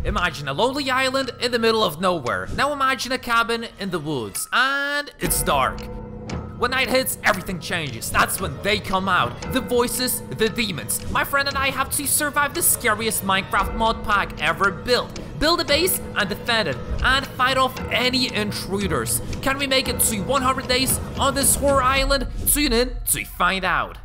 Imagine a lonely island in the middle of nowhere. Now imagine a cabin in the woods, and it's dark. When night hits, everything changes. That's when they come out. The voices, the demons. My friend and I have to survive the scariest Minecraft mod pack ever built. Build a base and defend it, and fight off any intruders. Can we make it to 100 days on this horror island? Tune in to find out.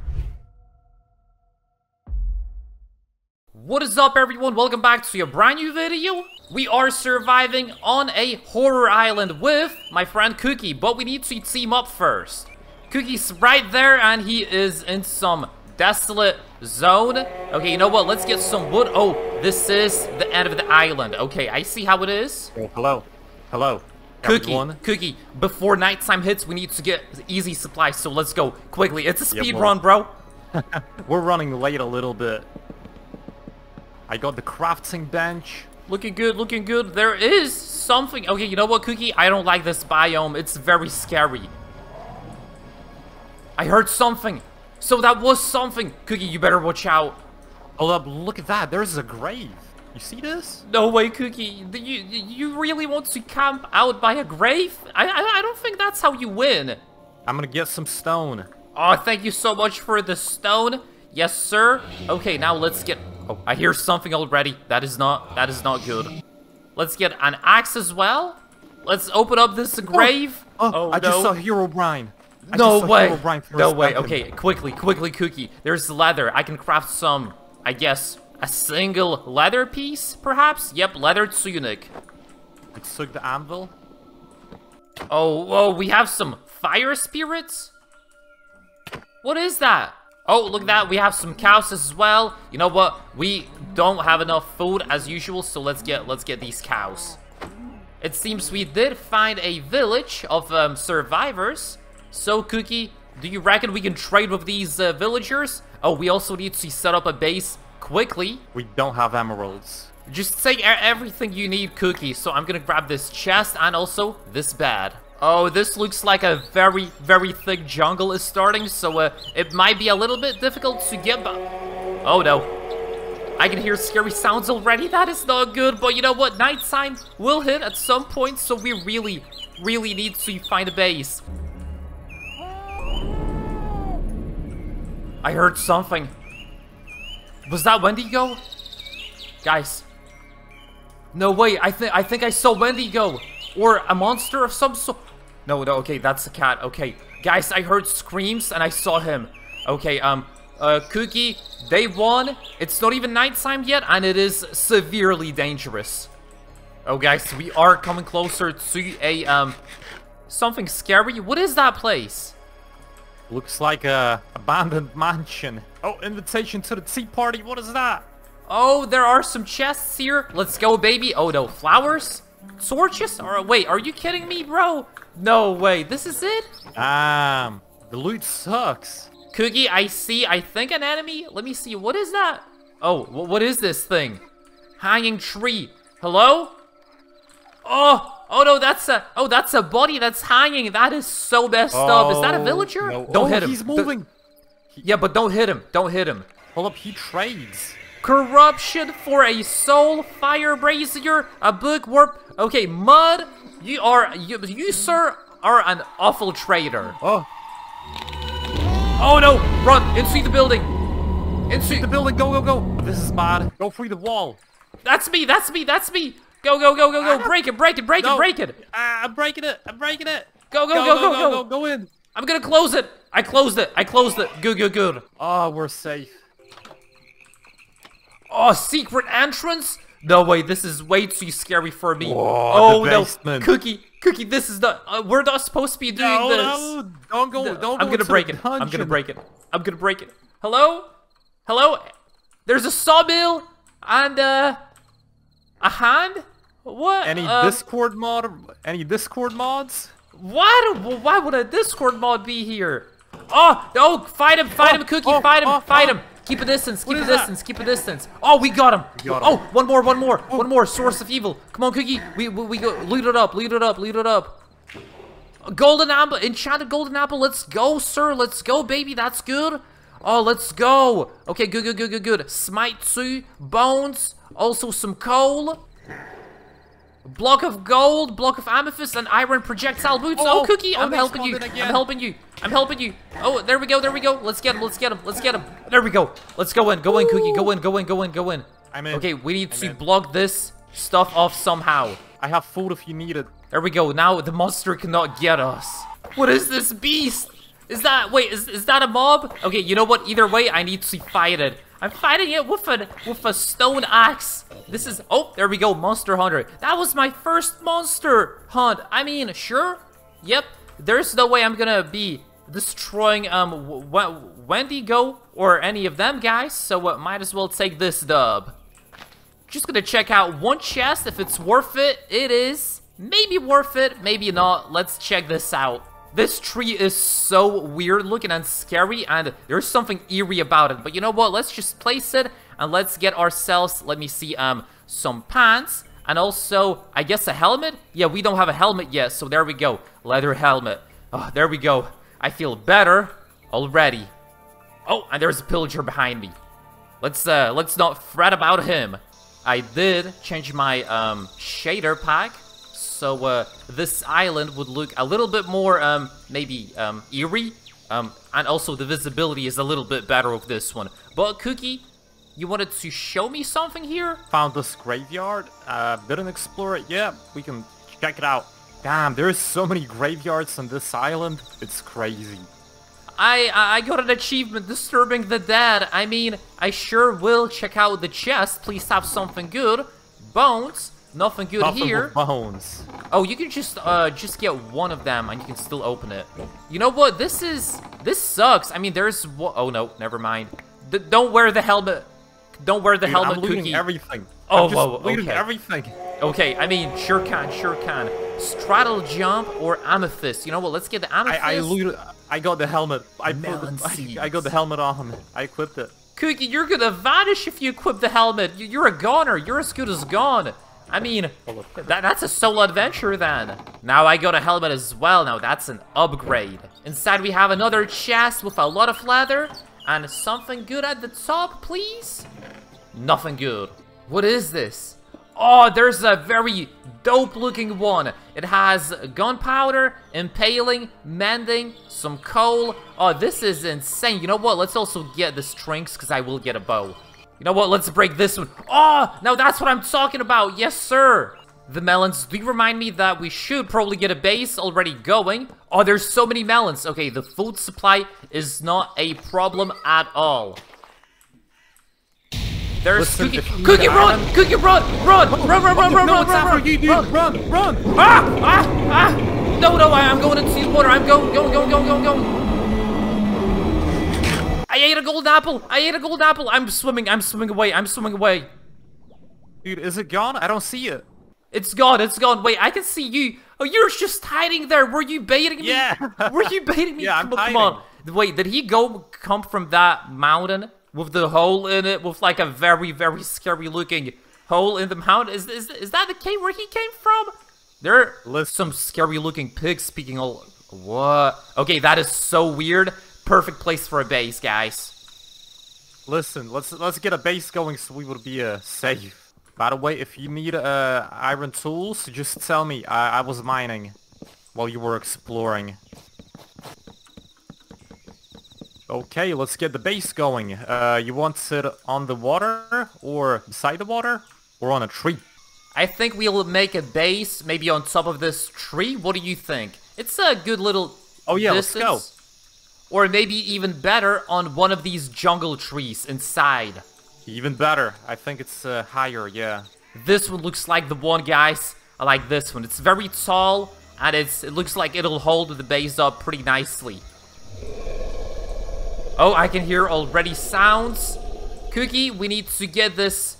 What is up, everyone? Welcome back to a brand new video. We are surviving on a horror island with my friend Cookie, but we need to team up first. Cookie's right there, and he is in some desolate zone. Okay, you know what? Let's get some wood. Oh, this is the end of the island. Okay, I see how it is. Oh, hello. Hello. Cookie, before nighttime hits, we need to get easy supplies, so let's go quickly. It's a speed run, bro. We're running late a little bit. I got the crafting bench. Looking good, looking good. There is something. Okay, you know what, Cookie? I don't like this biome. It's very scary. I heard something. So that was something. Cookie, you better watch out. Hold up, look at that. There's a grave. You see this? No way, Cookie. You really want to camp out by a grave? I don't think that's how you win. I'm gonna get some stone. Oh, thank you so much for the stone. Yes, sir. Okay, now let's get... Oh, I hear something already. That is not good. Let's get an axe as well. Let's open up this grave. Oh, I just saw Herobrine. No way. No way. Okay, quickly, Cookie. There's leather. I can craft some, I guess, a single leather piece, perhaps? Yep, leather tunic. I took the anvil. Oh, we have some fire spirits? What is that? Oh, look at that. We have some cows as well. You know what? We don't have enough food as usual, so let's get these cows. It seems we did find a village of survivors. So, Cookie, do you reckon we can trade with these villagers? Oh, we also need to set up a base quickly. We don't have emeralds. Just take everything you need, Cookie. So I'm gonna grab this chest and also this bed. Oh, this looks like a very, very thick jungle is starting, so it might be a little bit difficult to get by. Oh no. I can hear scary sounds already. That is not good, but you know what? Nighttime will hit at some point, so we really, really need to find a base. I heard something. Was that Wendigo? Guys. No way, I think I saw Wendigo. Or a monster of some sort. No, okay, that's a cat. Okay, guys, I heard screams and I saw him. Okay, Cookie, day one. It's not even nighttime yet, and it is severely dangerous. Oh, guys, we are coming closer to a, something scary. What is that place? Looks like a abandoned mansion. Oh, invitation to the tea party. What is that? Oh, there are some chests here. Let's go, baby. Oh, no, flowers? Torches? Or wait, are you kidding me, bro? No way, this is it? The loot sucks. Cookie, I think an enemy. Let me see, what is that? Oh, what is this thing? Hanging tree. Hello? Oh no, that's a body that's hanging. That is so messed up. Is that a villager? No. Don't hit him. He's moving. Yeah, but don't hit him. Don't hit him. Hold up, he trades. Corruption for a soul, fire brazier, a bookworm. Okay, mud, you sir are an awful traitor. Oh no, run into the building. Into the building, go. This is bad. Go through the wall. That's me. Go. Break it. I'm breaking it. Go in. I'm gonna close it. I closed it. Good. Oh, we're safe. Oh, secret entrance? No way, this is way too scary for me. Whoa, oh no, Cookie, this is not. We're not supposed to be doing this. No, don't go. I'm gonna break it. I'm gonna break it. Hello? There's a sawmill and a hand. What? Any Discord mods? What? Why would a Discord mod be here? Oh, fight him, Cookie, fight him. Keep a distance. Oh, we got him. Oh, one more. Source of evil. Come on, Cookie. We go. Loot it up. Golden apple, enchanted golden apple. Let's go, sir. Let's go, baby. That's good. Oh, let's go. Okay, good. Smite 2, bones, also some coal. Block of gold, block of amethyst, and iron projectile boots. Oh, Cookie, I'm helping you. I'm helping you. I'm helping you. Oh, there we go. There we go. Let's get him. Let's get him. Let's get him. There we go. Let's go in. Go in, Cookie. Go in. Go in. Go in. Go in. I'm in. Okay, we need to block this stuff off somehow. I have food if you need it. There we go. Now the monster cannot get us. What is this beast? Is that, wait, is that a mob? Okay, you know what? Either way, I need to fight it. I'm fighting it with a stone axe. This is, oh, there we go, Monster Hunter. That was my first monster hunt. I mean, sure, yep. There's no way I'm gonna be destroying Wendigo or any of them guys, so might as well take this dub. Just gonna check out one chest. If it's worth it, it is. Maybe worth it, maybe not. Let's check this out. This tree is so weird looking and scary, and there's something eerie about it. But you know what? Let's just place it, and let's get ourselves, let me see, some pants, and also, I guess a helmet? Yeah, we don't have a helmet yet, so there we go. Leather helmet. Oh, there we go. I feel better already. Oh, and there's a pillager behind me. Let's not fret about him. I did change my, shader pack. So, this island would look a little bit more, maybe, eerie. And also the visibility is a little bit better with this one. But, Cookie, you wanted to show me something here? Found this graveyard. Didn't explore it yet. We can check it out. Damn, there's so many graveyards on this island. It's crazy. I got an achievement, disturbing the dead. I mean, I sure will check out the chest. Please have something good. Bones. Nothing good here. Bones. Oh, you can just get one of them and you can still open it. You know what? This sucks. I mean, there's oh no, never mind. Don't wear the helmet. Don't wear the helmet, I'm looting Cookie. Everything. Oh, I'm just looting everything. Okay, I mean, sure can. Straddle jump or amethyst. You know what? Let's get the amethyst. I got the helmet. I got the helmet on. I equipped it. Cookie, you're gonna vanish if you equip the helmet. You're a goner. You're as good as gone. I mean, that's a solo adventure then. Now I got a helmet as well. Now that's an upgrade. Inside we have another chest with a lot of leather. And something good at the top, please? Nothing good. What is this? Oh, there's a very dope looking one. It has gunpowder, impaling, mending, some coal. Oh, this is insane. You know what? Let's also get the strings because I will get a bow. You know what? Let's break this one. Oh, now that's what I'm talking about. Yes, sir. The melons do remind me that we should probably get a base already going. Oh, there's so many melons. Okay, the food supply is not a problem at all. There's Cookie. Cookie, run! Cookie, run! Run! Run! Ah! No, I'm going into the water. I'm going. I ate a gold apple! I'm swimming away. Dude, is it gone? I don't see it. It's gone. Wait, I can see you. Oh, you're just hiding there. Were you baiting me? Yeah. Were you baiting me? Yeah, I'm hiding. Come on. Wait, did he come from that mountain with the hole in it, with like a very, very scary looking hole in the mountain? Is that the cave where he came from? There are some scary looking pigs speaking all... What? Okay, that is so weird. Perfect place for a base, guys. Listen, let's get a base going so we would be safe. By the way, if you need iron tools, just tell me. I was mining while you were exploring. Okay, let's get the base going. You want it on the water, or beside the water, or on a tree? I think we'll make a base maybe on top of this tree. What do you think? It's a good little distance. Let's go. Or maybe even better on one of these jungle trees inside. Even better. I think it's higher, yeah. This one looks like the one, guys. I like this one. It's very tall, and it looks like it'll hold the base up pretty nicely. Oh, I can hear already sounds. Cookie, we need to get this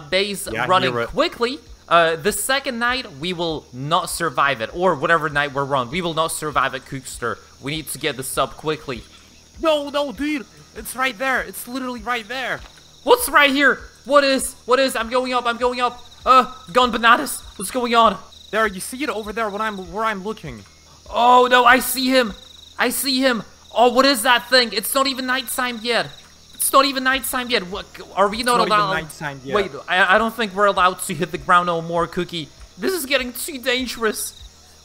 base running quickly. The second night, we will not survive it. Or whatever night we're on. We will not survive it, Cookster. We need to get this up quickly. No, dude. It's right there. It's literally right there. What's right here? What is? I'm going up. Gone bananas. What's going on? There, you see it over there where I'm looking. Oh, no, I see him. Oh, what is that thing? It's not even nighttime yet. What, are we not allowed? Nighttime yet. Wait, I don't think we're allowed to hit the ground no more, Cookie. This is getting too dangerous.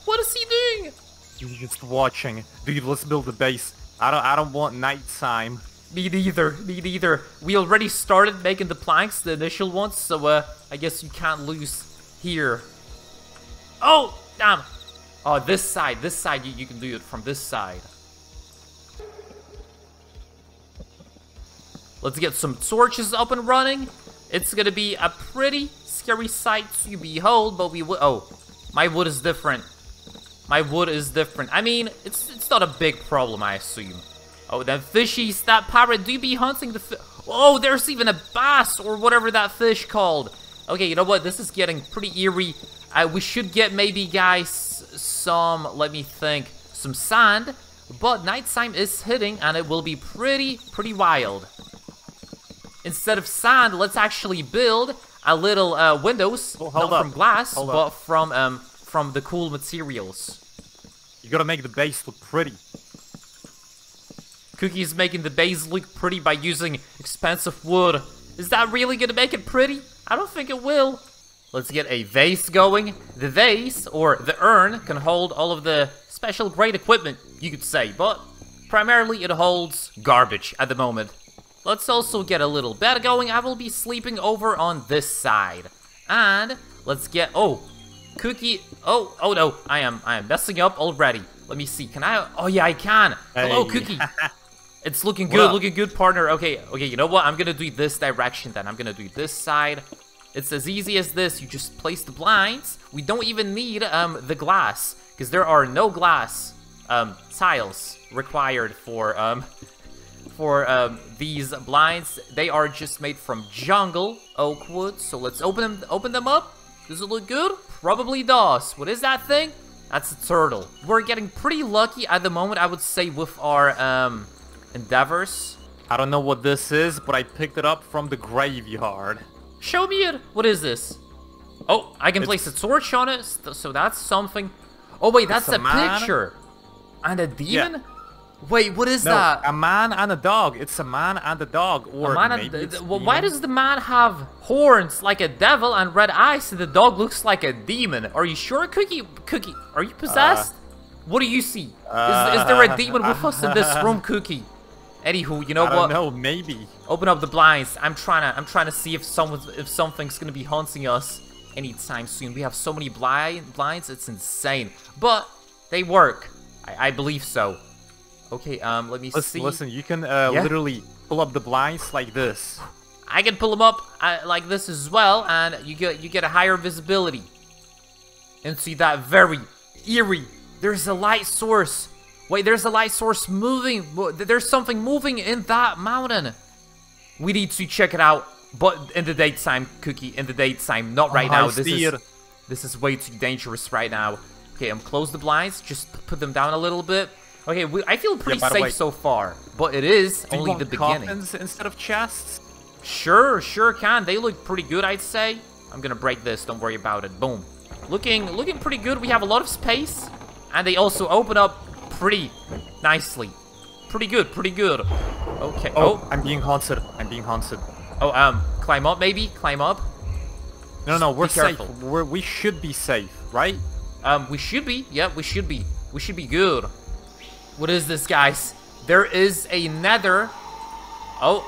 What is he doing? He's just watching. Dude, let's build a base. I don't want nighttime. Me neither. Me neither. We already started making the planks, the initial ones, so I guess you can't lose here. Oh, damn. Oh, this side, you can do it from this side. Let's get some torches up and running. It's gonna be a pretty scary sight to behold, but we will. Oh, my wood is different. My wood is different. I mean, it's not a big problem, I assume. Oh, that fishies, that parrot do be hunting the fish. Oh, there's even a bass or whatever that fish called. Okay, you know what? This is getting pretty eerie. We should get maybe, guys, some, let me think, some sand. But nighttime is hitting and it will be pretty wild. Instead of sand, let's actually build a little windows, not from glass, but from the cool materials. You gotta make the base look pretty. Cookie's making the base look pretty by using expensive wood. Is that really gonna make it pretty? I don't think it will. Let's get a vase going. The vase, or the urn, can hold all of the special great equipment, you could say, but primarily it holds garbage at the moment. Let's also get a little bed going. I will be sleeping over on this side. And let's get, oh, Cookie, oh no, I am messing up already. Let me see, can I, oh yeah, I can. Hey. Hello, Cookie. It's looking good, partner. Okay, you know what? I'm gonna do this direction then. I'm gonna do this side. It's as easy as this. You just place the blinds. We don't even need the glass, because there are no glass tiles required for these blinds. They are just made from jungle oak wood. So let's open them up. Does it look good? Probably does. What is that thing? That's a turtle. We're getting pretty lucky at the moment, I would say, with our endeavors. I don't know what this is, but I picked it up from the graveyard. Show me it. What is this? Oh, I can place a torch on it, so that's something. Oh wait, that's a picture. And a demon? Yeah. Wait, what is that? A man and a dog. It's a man and a dog. Or well, why does the man have horns like a devil and red eyes and the dog looks like a demon? Are you sure, Cookie? Cookie, are you possessed? What do you see? Is there a demon with us in this room, Cookie? Anywho, you know what? I don't know, maybe. Open up the blinds. I'm trying to see if something's gonna be haunting us anytime soon. We have so many blinds, it's insane. But they work. I believe so. Okay, let me see. Listen, you can literally pull up the blinds like this. I can pull them up like this as well, and you get a higher visibility. And see that very eerie. There's a light source. Wait, there's a light source moving. There's something moving in that mountain. We need to check it out, but in the daytime, Cookie. In the daytime, not right now. This is way too dangerous right now. Okay, close the blinds. Just put them down a little bit. Okay, I feel pretty safe so far, but it is only the beginning. Coffins instead of chests? Sure can. They look pretty good, I'd say. I'm gonna break this. Don't worry about it. Boom. Looking pretty good. We have a lot of space, and they also open up pretty nicely. Pretty good. Okay. Oh, I'm being haunted. Oh, climb up maybe. Climb up. No, we're safe. We should be safe, right? We should be. Yeah, we should be. We should be good. What is this, guys? There is a nether. Oh,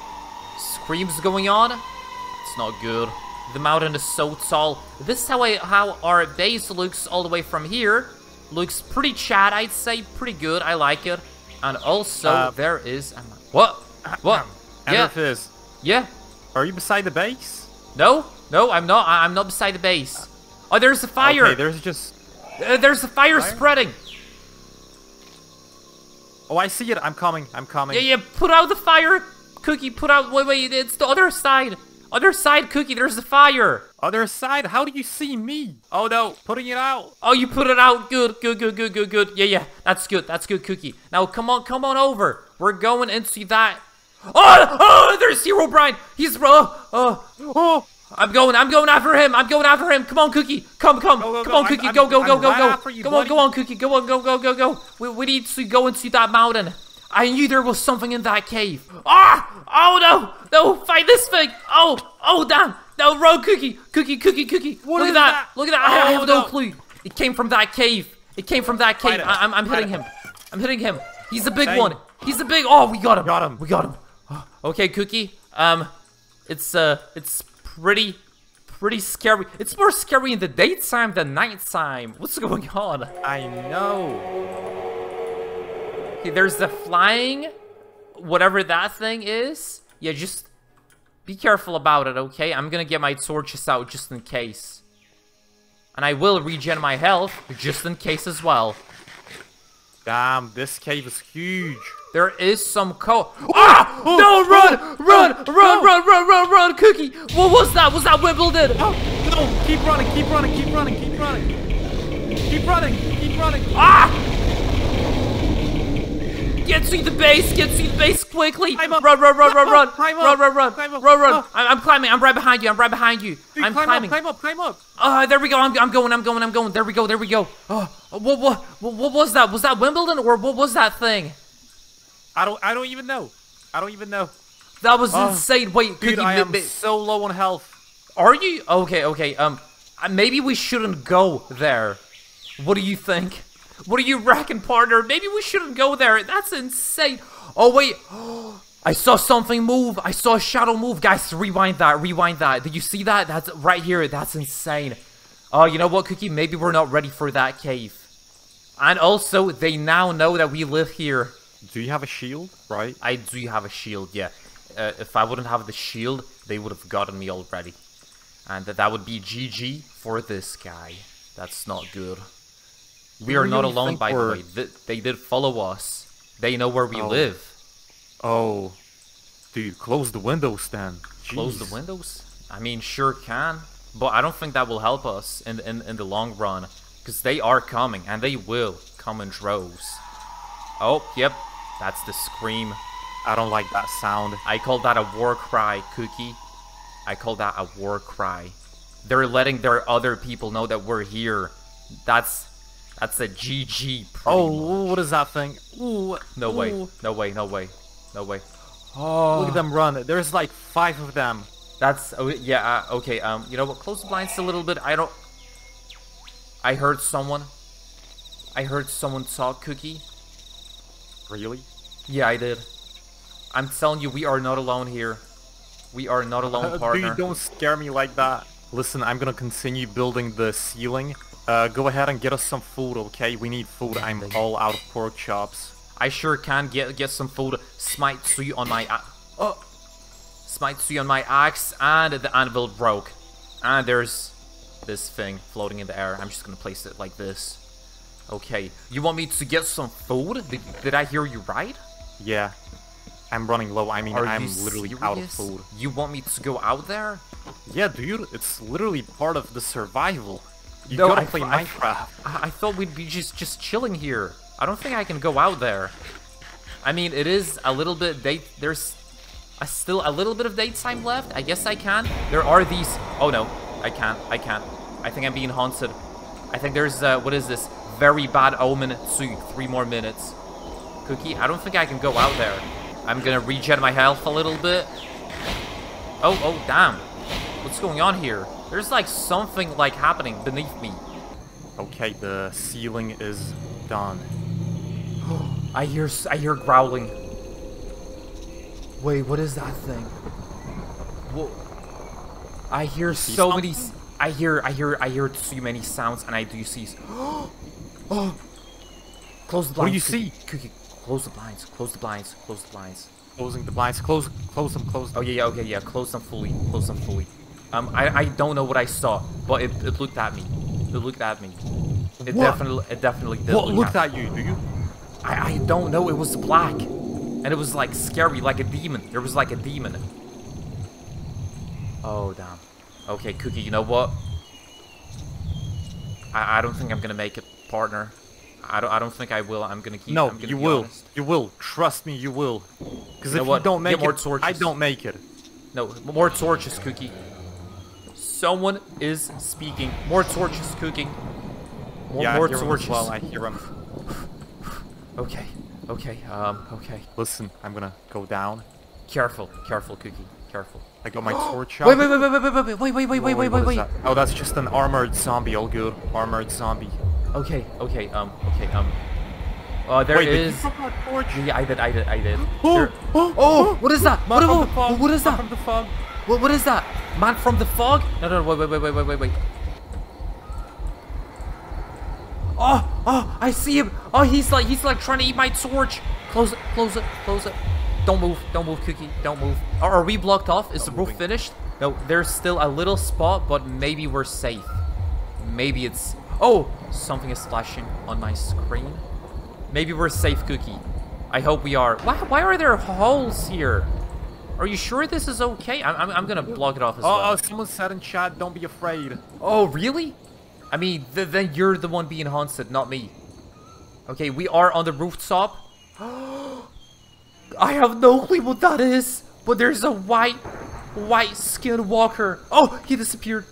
screams going on. It's not good. The mountain is so tall. This is how our base looks all the way from here. Looks pretty chat, I'd say. Pretty good. I like it. And also, there is... What? EnderFiz. Yeah? Are you beside the base? No, I'm not. I'm not beside the base. Oh, there's a fire. Okay, there's just... there's a fire spreading. Oh, I see it. I'm coming. Yeah, put out the fire, Cookie. Put out... Wait, it's the other side. Other side, Cookie. There's the fire. Other side? How do you see me? Oh, no. Putting it out. Oh, you put it out. Good. Yeah. That's good, Cookie. Now, come on over. We're going into that... Oh, there's Herobrine. He's... I'm going after him. Come on, Cookie. Come on, Cookie. Go. Go on, Cookie. Go. We need to go into that mountain. I knew there was something in that cave. Oh no, fight this thing. Oh, damn. No, run, Cookie! Cookie! What Look is at that! Look at that! I have no no. clue. It came from that cave. It came from that cave. I'm hitting him. I'm hitting him. He's a big one. He's a big. Oh, we got him. Got him. We got him. Okay, Cookie. It's pretty scary. It's more scary in the daytime than nighttime. What's going on? I know. Okay, there's the flying, whatever that thing is. Yeah, just be careful about it, okay? I'm gonna get my torches out just in case. And I will regen my health just in case as well. Damn, this cave is huge. There is some Ah! No, run, Cookie! What was that? Was that Wimbledon? Oh, no, keep running. Ah! Get to the base quickly! Run! I'm climbing, I'm right behind you, Dude, I'm climbing. Climb up. There we go, I'm going. There we go. What was that? Was that Wimbledon or what was that thing? I don't even know. That was insane. Wait, dude, Cookie, I am so low on health. Are you? Okay, maybe we shouldn't go there. What do you think? What do you reckon, partner? Maybe we shouldn't go there. That's insane. Oh, wait. I saw something move. I saw a shadow move. Guys, rewind that. Did you see that? That's right here. That's insane. Oh, you know what, Cookie? Maybe we're not ready for that cave. And also, they now know that we live here. Do you have a shield, right? I do have a shield, yeah. If I wouldn't have the shield, they would have gotten me already. And that would be GG for this guy. That's not good. We are not alone, by the way. They did follow us. They know where we live. Oh. Dude, close the windows then. Jeez. Close the windows? I mean, sure can. But I don't think that will help us in the long run. Because they are coming, and they will come in droves. Oh, yep. That's the scream. I don't like that sound. I call that a war cry, Cookie. I call that a war cry. They're letting their other people know that we're here. That's a GG. Oh, what is that thing? Ooh, no way. Oh, look at them run. There's like 5 of them. That's yeah. Okay. You know what? Close the blinds a little bit. I heard someone talk, Cookie. Really? Yeah, I did. I'm telling you, we are not alone here. We are not alone, partner. Dude, don't scare me like that. Listen, I'm gonna continue building the ceiling. Go ahead and get us some food, okay? We need food. I'm all out of pork chops. I sure can get some food. Smite 3 on my Smite 3 on my axe, and the anvil broke. And there's this thing floating in the air. I'm just gonna place it like this. Okay, you want me to get some food? Did I hear you right? Yeah. I'm running low. I mean, I'm literally out of food. You want me to go out there? Yeah, dude. It's literally part of the survival. You gotta play Minecraft. I thought we'd be just chilling here. I don't think I can go out there. I mean, it is a little bit there's still a little bit of daytime left. I guess I can. There are these. Oh no, I can't. I think I'm being haunted. I think there's what is this? Very bad omen. 3 more minutes. Cookie, I don't think I can go out there. I'm gonna regen my health a little bit. Oh damn. What's going on here? There's like something like happening beneath me. Okay, the ceiling is done. I hear growling. Wait, what is that thing? Whoa. I hear so many. I hear too many sounds, and I do see. Oh! Close the blinds. What do you see? Cookie, close the blinds. Close the blinds. Close the blinds. Closing the blinds. Close them. Oh yeah. Okay, yeah. Close them fully. Close them fully. I don't know what I saw, but it looked at me. It looked at me. It definitely did. What looked at you? Do you? I don't know. It was black, and it was like scary, like a demon. There was like a demon. Oh damn. Okay, Cookie. You know what? I don't think I'm gonna make it, partner. I don't think I will. I'm gonna keep. No, you will. Honest. You will. Trust me, you will. Because if you don't make it, I don't make it. No, more torches, Cookie. Someone is speaking. More torches, Cookie. More torches. Well, I hear him. Okay. Okay. Listen, I'm gonna go down. Careful, Cookie. Careful. I got my torch out. Wait, wait. That? Oh, that's just an armored zombie. All good. Armored zombie. Okay. There Wait, is. did you drop that torch? Yeah, I did. Oh, What is that? Man from the fog. What is Man that? from the fog. What is that? Man from the fog? No, wait. Oh, I see him. Oh, he's like trying to eat my torch. Close it. Don't move, Cookie. Don't move. Are we blocked off? Is the roof finished? No, there's still a little spot, but maybe we're safe. Maybe it's... Oh, something is flashing on my screen. Maybe we're safe, Cookie. I hope we are. Why are there holes here? Are you sure this is okay? I'm gonna block it off as well. Oh, someone said in chat, don't be afraid. Oh, really? I mean, then you're the one being haunted, not me. Okay, we are on the rooftop. I have no clue what that is, but there's a white skinned walker. Oh, he disappeared.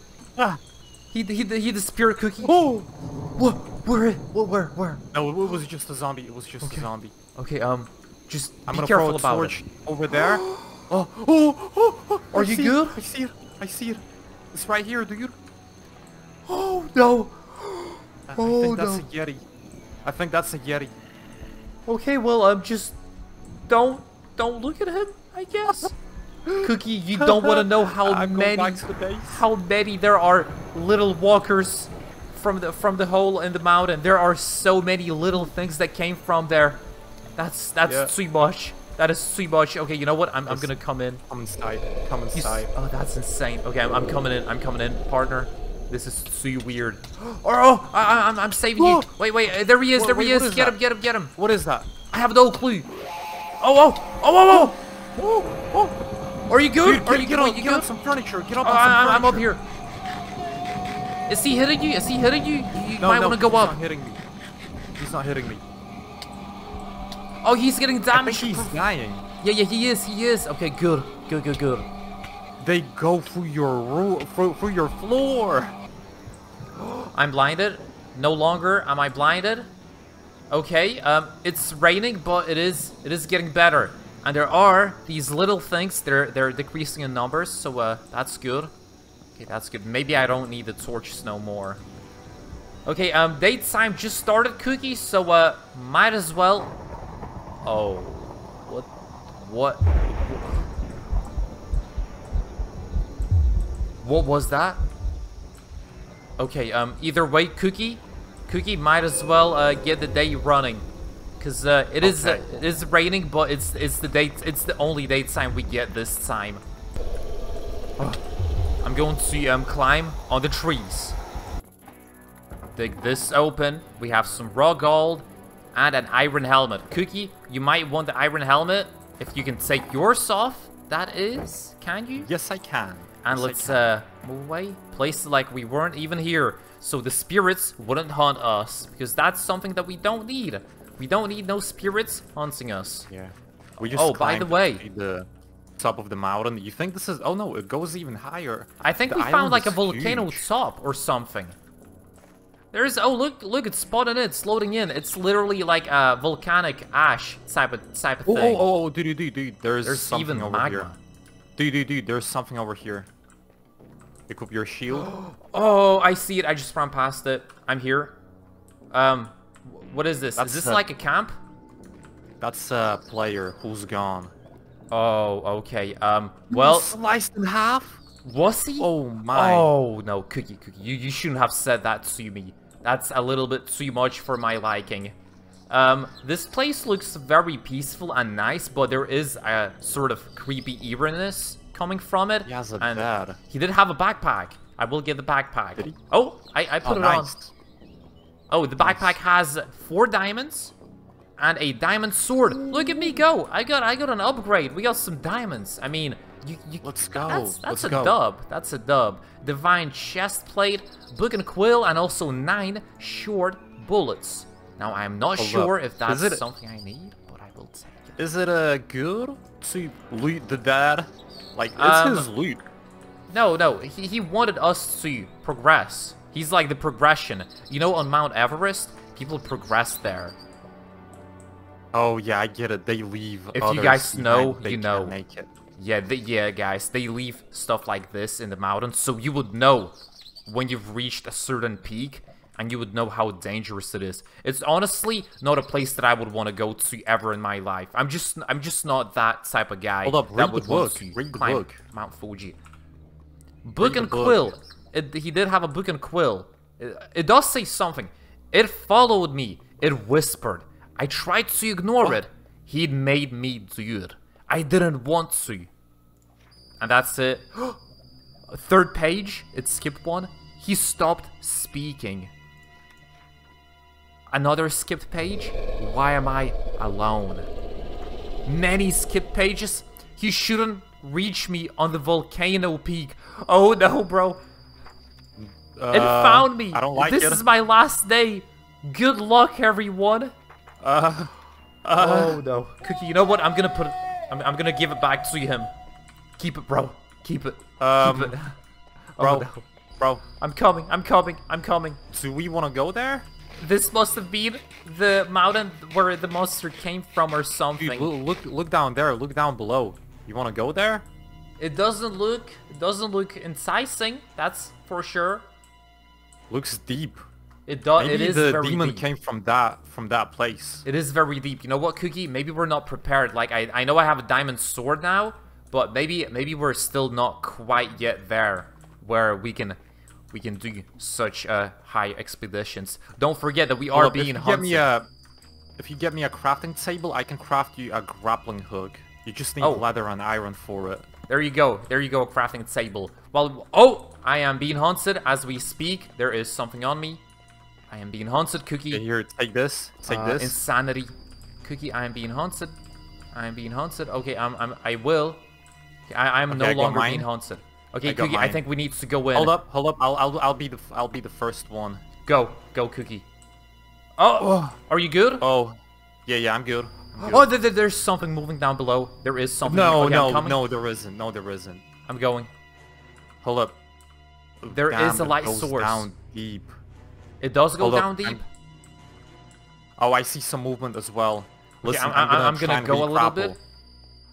He disappeared, Cookie. Oh, Where? no, it was just a zombie. It was just a zombie. Okay, just I'm be gonna careful throw a about torch it. over there. Oh! Are you good? I see it. It's right here, dude. Oh no! I think that's a Yeti. I think that's a Yeti. Okay, well, just don't look at him, I guess. Cookie, you don't want to know how many there are little walkers from the hole in the mountain. There are so many little things that came from there. That's too much. That is too much. Okay, you know what? I'm gonna come in. Come inside. Come inside. Oh, that's insane. Okay, I'm coming in. I'm coming in, partner. This is too weird. Oh, I'm saving you. Wait. There he is. There he is. Get him. What is that? I have no clue. Oh. Are you good? Dude, get on some furniture. Get up on some furniture. I'm up here. Is he hitting you? You might want to go up. He's not hitting me. Oh, he's getting damaged. I think he's dying. Yeah, he is. Okay, good. They go through your through your floor. I'm blinded. No longer am I blinded. Okay, it's raining, but it is getting better. And there are these little things. They're decreasing in numbers, so that's good. Okay, that's good. Maybe I don't need the torches no more. Okay, daytime just started, Cookie, so might as well. Oh, what was that? Okay, either way, Cookie might as well get the day running, cause it is raining, but it's the only daytime we get this time. I'm going to climb on the trees. Dig this open. We have some raw gold and an iron helmet. Cookie, you might want the iron helmet if you can take yours off. That is, can you? Yes, I can. And let's move away. Place it like we weren't even here, so the spirits wouldn't haunt us, because that's something that we don't need. We don't need no spirits haunting us. Yeah. We just by the way, the top of the mountain. You think this is? Oh no, it goes even higher. I think we found like a volcano top or something. There's look, it's spawning in, it's loading in. It's literally like a volcanic ash type of thing. Oh, dude, there's something even over magma. here. Dude, there's something over here. Equip your shield. Oh, I see it. I just ran past it. I'm here. What is this? Is this like a camp? That's a player who's gone. Oh, okay. Well, sliced in half. Was he? Oh my. Oh no, Cookie, you shouldn't have said that to me. That's a little bit too much for my liking. This place looks very peaceful and nice, but there is a sort of creepy eeriness coming from it. He has a and bed. He did have a backpack. I will give the backpack. Did he? Oh, I put it on. Oh, the backpack has 4 diamonds and a diamond sword. Look at me go! I got an upgrade. We got some diamonds. I mean, let's go. That's a dub. That's a dub. Divine chest plate, book and quill, and also 9 short bullets. Now I'm not sure if that's something I need, but I will take it. Is it good to loot the dead? Like it's his loot. No. He wanted us to progress. He's like the progression. You know, on Mount Everest, people progress there. Oh yeah, I get it. They leave. If you guys know, you know. Make it. Yeah, yeah, guys, they leave stuff like this in the mountains, so you would know when you've reached a certain peak, and you would know how dangerous it is. It's honestly not a place that I would want to go to ever in my life. I'm just not that type of guy. Hold up, that would want to climb Mount Fuji. Book and quill. He did have a book and quill. It does say something. It followed me. It whispered. I tried to ignore it. He made me do it. I didn't want to. And that's it. Third page. It skipped one. He stopped speaking. Another skipped page. Why am I alone? Many skipped pages. He shouldn't reach me on the volcano peak. Oh no, bro. It found me. I don't like this it. Is my last day. Good luck, everyone. Oh no, Cookie. You know what? I'm gonna put it. I'm gonna give it back to him. Keep it, bro. Keep it. Keep it. Bro, no. bro. I'm coming. I'm coming. I'm coming. Do we want to go there? This must have been the mountain where the monster came from, or something. Dude, look down there. Look down below. You want to go there? It doesn't look enticing. That's for sure. Looks deep. It does. Maybe it is the very demon deep. came from that place. It is very deep. You know what, Cookie? Maybe we're not prepared. Like I know I have a diamond sword now, but maybe we're still not quite yet there where we can do such high expeditions. Don't forget that we are being hunted. If you get me a crafting table, I can craft you a grappling hook. You just need leather and iron for it. There you go. There you go, a crafting table. Well, I am being hunted as we speak. There is something on me. I am being hunted, Cookie. Okay, here, take this. Take this. Insanity. Cookie, I am being hunted. I am being hunted. Okay, I will. I'm no longer being hunted. Okay, Cookie, I think we need to go in. Hold up. I'll be the first one. Go, Cookie. Oh, are you good? Oh, yeah, I'm good. Oh, there's something moving down below. There is something. No, there isn't. No, there isn't. I'm going. Hold up. There is a light source. Down deep. It does go down deep. Oh, I see some movement as well. Listen, okay, I'm gonna go a little bit.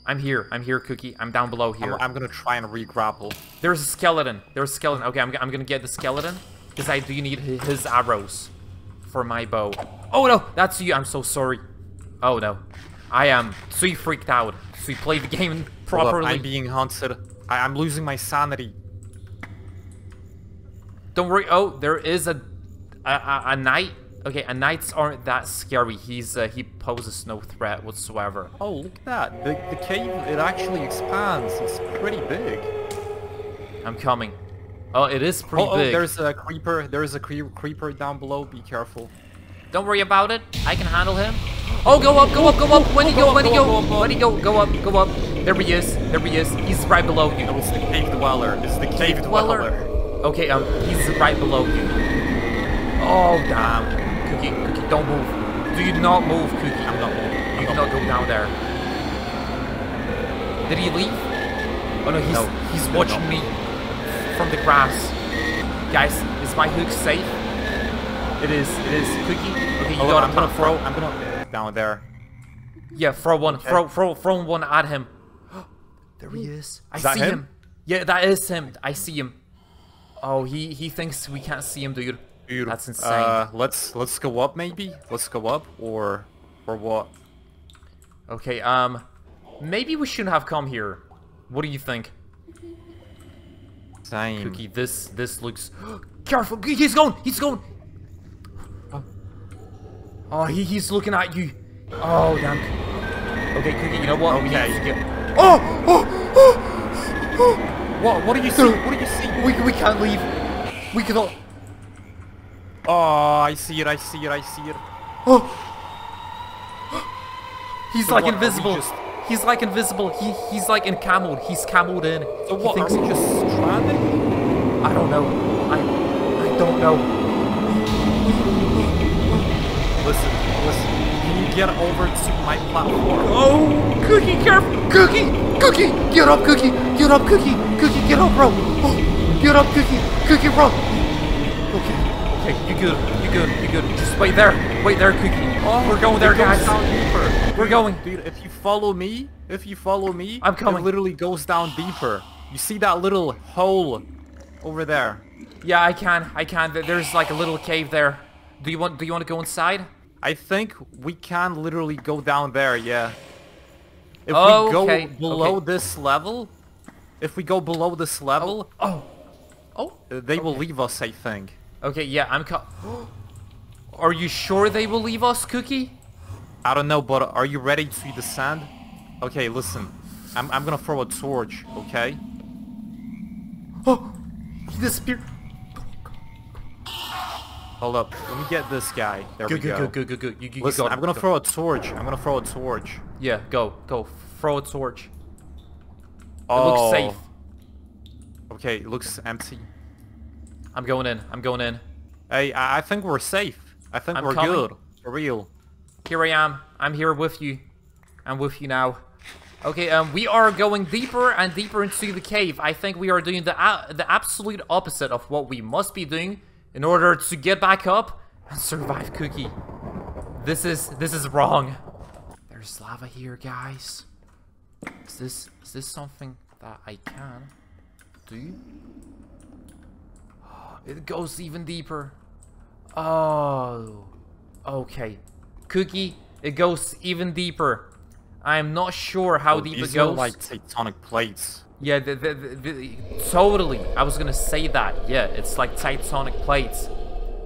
I'm here, Cookie. I'm down below here. I'm gonna try and re-grapple. There's a skeleton. There's a skeleton. Okay, I'm gonna get the skeleton because I do need his arrows for my bow. Oh no, that's you. I'm so sorry. Oh no, I am so freaked out. So we play the game properly. I'm being hunted. I'm losing my sanity. Don't worry. Oh, there is a knight. Okay, knights aren't that scary. He poses no threat whatsoever. Oh, look at that. The cave, it actually expands. It's pretty big. I'm coming. Oh, it is pretty big. There's a creeper. There is a creeper down below. Be careful. Don't worry about it. I can handle him. Oh, go up. When you go. Go up. There he is. He's right below you. No, it's the cave dweller. It's the cave dweller. Okay, he's right below you. Oh, damn. Cookie, don't move. Do not move, Cookie. I'm not moving. You cannot go down there. Did he leave? Oh no, he's watching me from the grass. Guys, is my hook safe? It is. Cookie. Okay, you gotta throw. I'm gonna down there. Yeah, throw one. Okay. Throw one at him. There he is. I see him. Yeah, that is him. I see him. Oh, he thinks we can't see him, dude. Dude, that's insane. Let's go up maybe. Let's go up or what? Okay, maybe we shouldn't have come here. What do you think? Same. Cookie, this looks. Careful! He's going. Oh, he's looking at you. Oh damn. Okay, Cookie, you know what? Okay. What do you see? What do you see? We can't leave. We cannot. Oh, I see it. Oh! He's like invisible. He's like invisible. He's like encameled. He's cameled in. So what? Are we just stranded? I don't know. I don't know. Listen. Can you get over to my platform? Oh, Cookie, careful! Cookie, get up, Cookie! Get up, Cookie! Cookie, get up, bro! Oh, get up, Cookie, bro! Okay, you good. Just wait there, Cookie. Oh, we're going there, guys. We're going. Dude, if you follow me, If you follow me, I'm coming. it literally goes down deeper. You see that little hole over there? Yeah, I can. There's like a little cave there. Do you want to go inside? I think we can literally go down there, yeah. If Oh, we go okay, below okay. this level, they will leave us, I think. Okay, yeah, Are you sure they will leave us, Cookie? I don't know, but are you ready to descend? Okay, listen. I'm gonna throw a torch, okay? Oh, he disappeared. Hold up. Let me get this guy. There we go. Good. You Listen, got it, I'm gonna go. throw a torch. Yeah, go. Throw a torch. Oh. It looks safe. Okay, it looks empty. I'm going in. Hey, I think we're safe. I think I'm we're coming. good. For real. Here I am. I'm here with you. I'm with you now. Okay, we are going deeper and deeper into the cave. I think we are doing the absolute opposite of what we must be doing in order to get back up and survive, Cookie. This is wrong. There's lava here, guys. Is this something that I can do? It goes even deeper. Oh, okay. Cookie, it goes even deeper. I'm not sure how deep it These goes. are like tectonic plates. Yeah, totally. I was gonna say that. Yeah, it's like tectonic plates.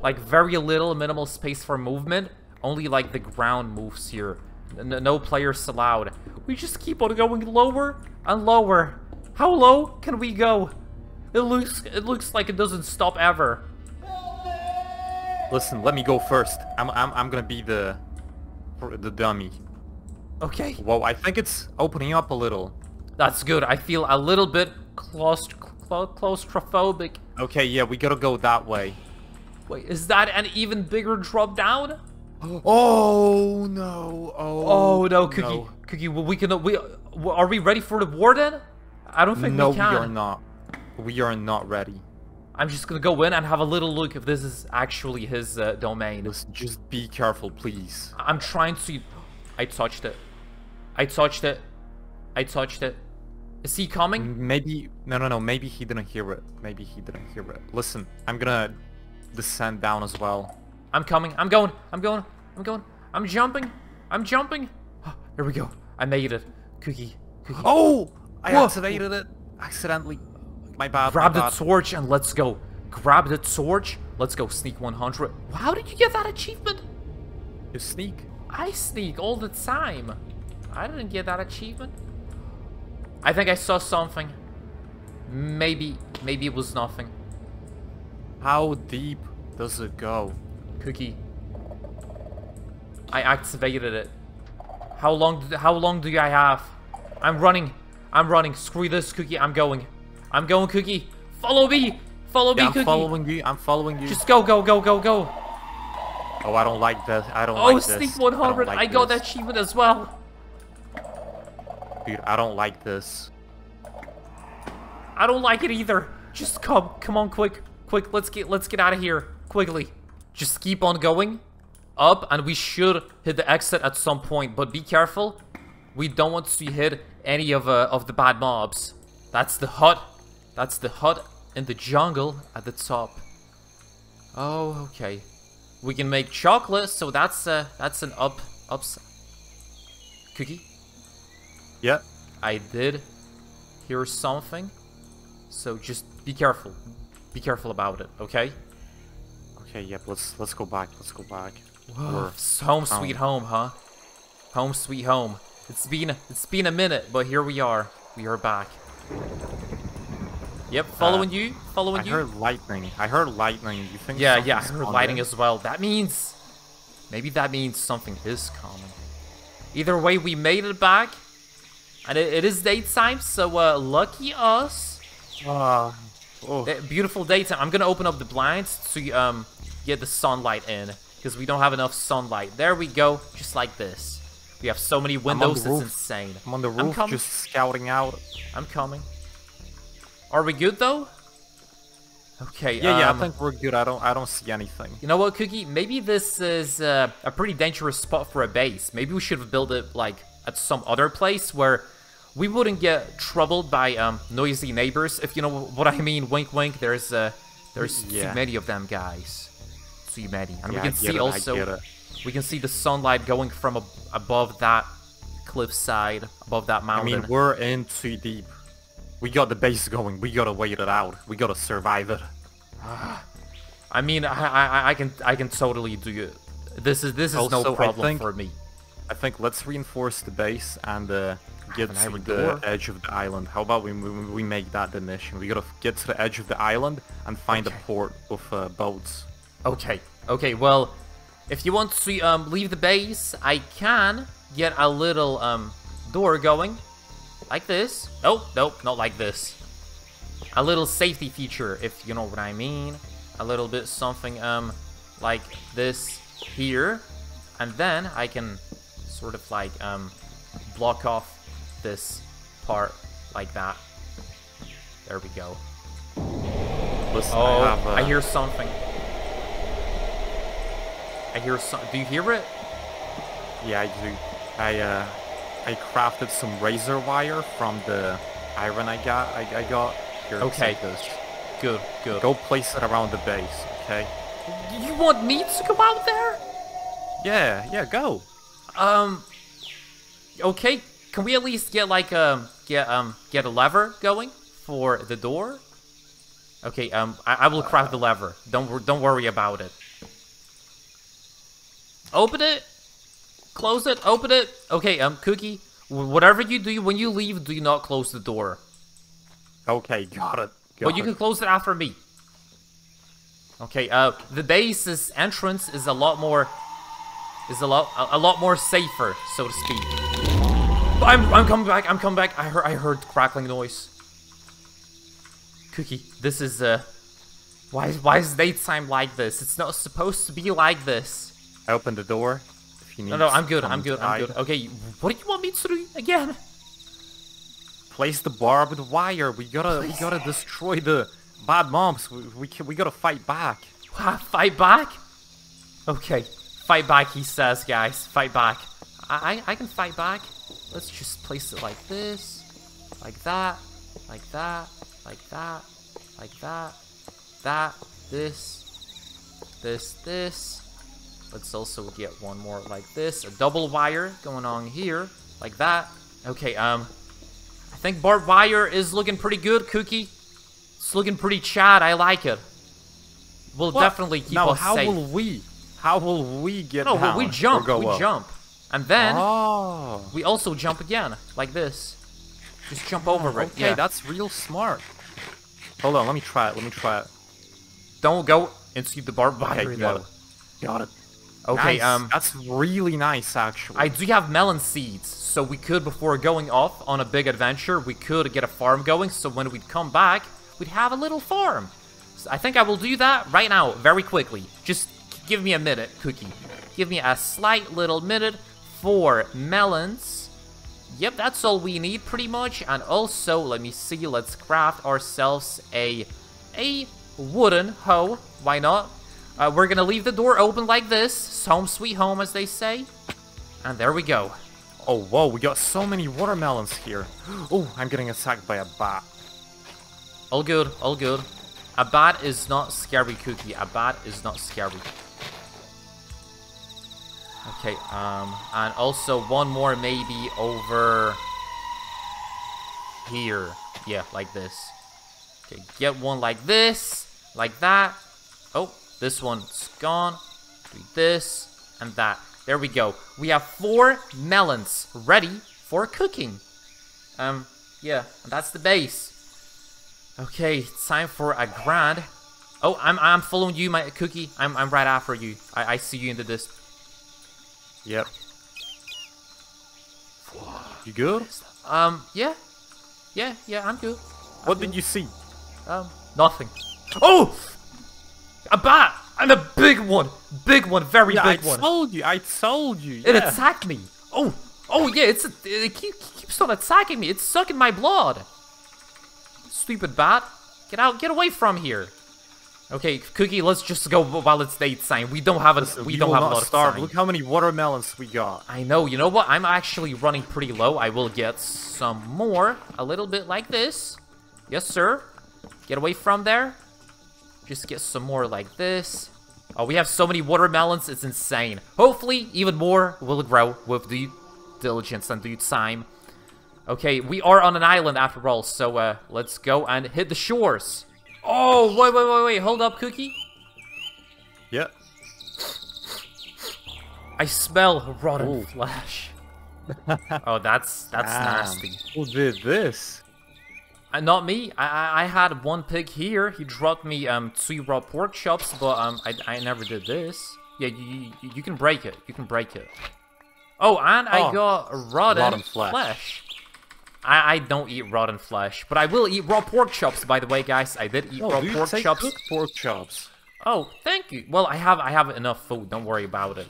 Like very little minimal space for movement. Only like the ground moves here. No players allowed. We just keep on going lower and lower. How low can we go? It looks like it doesn't stop ever. Listen, let me go first. I'm gonna be the dummy. Okay. Whoa, I think it's opening up a little. That's good. I feel a little bit claustrophobic. Okay, yeah, we gotta go that way. Wait, is that an even bigger drop down? Oh no! Oh no, Cookie! No. Cookie, are we ready for the warden? I don't think No, we can. we are not. We are not ready. I'm just gonna go in and have a little look if this is actually his domain. Listen, just be careful, please. I'm trying to. I touched it. Is he coming? Maybe no. Maybe he didn't hear it. Listen, I'm gonna descend down as well. I'm coming. I'm going. I'm jumping. Here we go. I made it. Cookie. Oh! I Whoa. activated it accidentally. My bad. Grab my the bad. torch and let's go. Grab the torch. Let's go. Sneak 100. How did you get that achievement? You sneak. I sneak all the time. I didn't get that achievement. I think I saw something. Maybe it was nothing. How deep does it go? Cookie. I activated it. How long do I have? I'm running. Screw this, Cookie. I'm going, Cookie. Follow me, Yeah, Cookie. I'm following you. Just go. Oh, I don't like this. I don't Oh, like this. sneak 100. I got that achievement as well. Dude, I don't like this. I don't like it either. Just come on, quick. Let's get out of here quickly. Just keep on going up, and we should hit the exit at some point. But be careful. We don't want to hit any of the bad mobs. That's the hut. In the jungle at the top. Oh, okay. We can make chocolate, so that's an upside. Cookie? Yeah. I did hear something, so just be careful. Be careful about it, okay? Okay, yep, let's go back. Whoa, home sweet home, huh? Home sweet home. It's been a minute, but here we are. We are back. Yep, following you. I heard lightning. You think? Yeah, I something's heard coming? lightning as well. Maybe that means something is coming. Either way, we made it back. And it is daytime, so lucky us. Beautiful daytime. I'm gonna open up the blinds to get the sunlight in, because we don't have enough sunlight. There we go, just like this. We have so many windows, it's insane. I'm on the roof, just scouting out. I'm coming. Are we good though? Okay. Yeah, I think we're good. I don't see anything. You know what, Cookie? Maybe this is a pretty dangerous spot for a base. Maybe we should have built it like at some other place where we wouldn't get troubled by noisy neighbors, if you know what I mean. Wink, wink. There's too many of them, guys. Too many, and we can see also. We can see the sunlight going from above that cliffside, above that mountain. I mean, we're in too deep. We got the base going. We gotta wait it out. We gotta survive it. I mean, I can totally do it. This is also, no problem for me. I think let's reinforce the base and get to the edge of the island. How about we make that the mission? We gotta get to the edge of the island and find a port with boats. Okay. Okay. Well, if you want to leave the base, I can get a little door going, like this. Oh, nope, not like this. A little safety feature, if you know what I mean. A little bit something like this here, and then I can sort of like block off this part like that. There we go. Listen, oh, I hear something. I hear some. Do you hear it? Yeah, I do. I crafted some razor wire from the iron I got. Here, okay. Good. Go place it around the base, okay? You want me to go out there? Yeah, go. Okay. Can we at least get like get a lever going for the door? Okay. I will craft the lever. Don't worry about it. Open it. Close it. Open it. Okay. Cookie. Whatever you do when you leave, do not close the door. Okay, got it. But you can close it after me. Okay. The base's entrance is a lot more safer, so to speak. I'm coming back. I'm coming back. I heard crackling noise. Cookie, this is why is daytime like this? It's not supposed to be like this. I opened the door. If you need no, I'm good. I'm good. Okay, what do you want me to do again? Place the barbed wire. We gotta destroy the bad mobs. We gotta fight back. Fight back? Okay, fight back. He says, guys, fight back. I can fight back. Let's just place it like this, like that, like that, like that, like that, that, this. Let's also get one more like this. A double wire going on here, like that. Okay, I think barbed wire is looking pretty good, Cookie. It's looking pretty Chad. I like it. We'll definitely keep us safe. How will we get down? No, we jump. We jump. And then we also jump again, like this. Just jump over it. Okay, that's real smart. Hold on, let me try it. Don't go into the barbed wire, though. Got it. Okay, nice. That's really nice, actually. I do have melon seeds, so we could, before going off on a big adventure, we could get a farm going, so when we'd come back, we'd have a little farm. So I think I will do that right now, very quickly. Just give me a minute, Cookie. Give me a slight little minute for melons. Yep, that's all we need, pretty much. And also, let me see, let's craft ourselves a wooden hoe. Why not? We're gonna leave the door open like this. Home sweet home, as they say. And there we go. Oh, whoa, we got so many watermelons here. Oh, I'm getting attacked by a bat. All good, all good. A bat is not scary, Cookie. A bat is not scary. Okay, and also one more maybe over here. Yeah, like this. Okay, get one like this, like that. Oh, this one's gone. Do this and that. There we go. We have 4 melons ready for cooking. Yeah, and that's the base. Okay, it's time for a grind. Oh, I'm following you, my Cookie. I'm right after you. I see you into this. Yep. You good? Yeah. Yeah, I'm good. What did you see? Nothing. Oh! A bat! And a big one! Big one, very big one. I told you. It attacked me. Oh, yeah, it keeps on attacking me. It's sucking my blood. Stupid bat. Get out, get away from here. Okay, Cookie, let's just go while it's daytime. We don't have a Listen, we don't have a lot of time. Look how many watermelons we got. I know. You know what? I'm actually running pretty low. I will get some more, a little bit like this. Yes, sir. Get away from there. Just get some more like this. Oh, we have so many watermelons. It's insane. Hopefully, even more will grow with due diligence and due time. Okay, we are on an island after all, so let's go and hit the shores. Oh, wait. Hold up, Cookie. Yeah. I smell rotten flesh. Oh, that's nasty. Who did this? Not me. I had one pig here. He dropped me 2 raw pork chops, but I never did this. Yeah, you can break it. You can break it. Oh, and I got rotten flesh. I don't eat rotten flesh, but I will eat raw pork chops. By the way, guys, I did eat raw pork chops. Cooked pork chops. Oh, thank you. Well, I have enough food. Don't worry about it.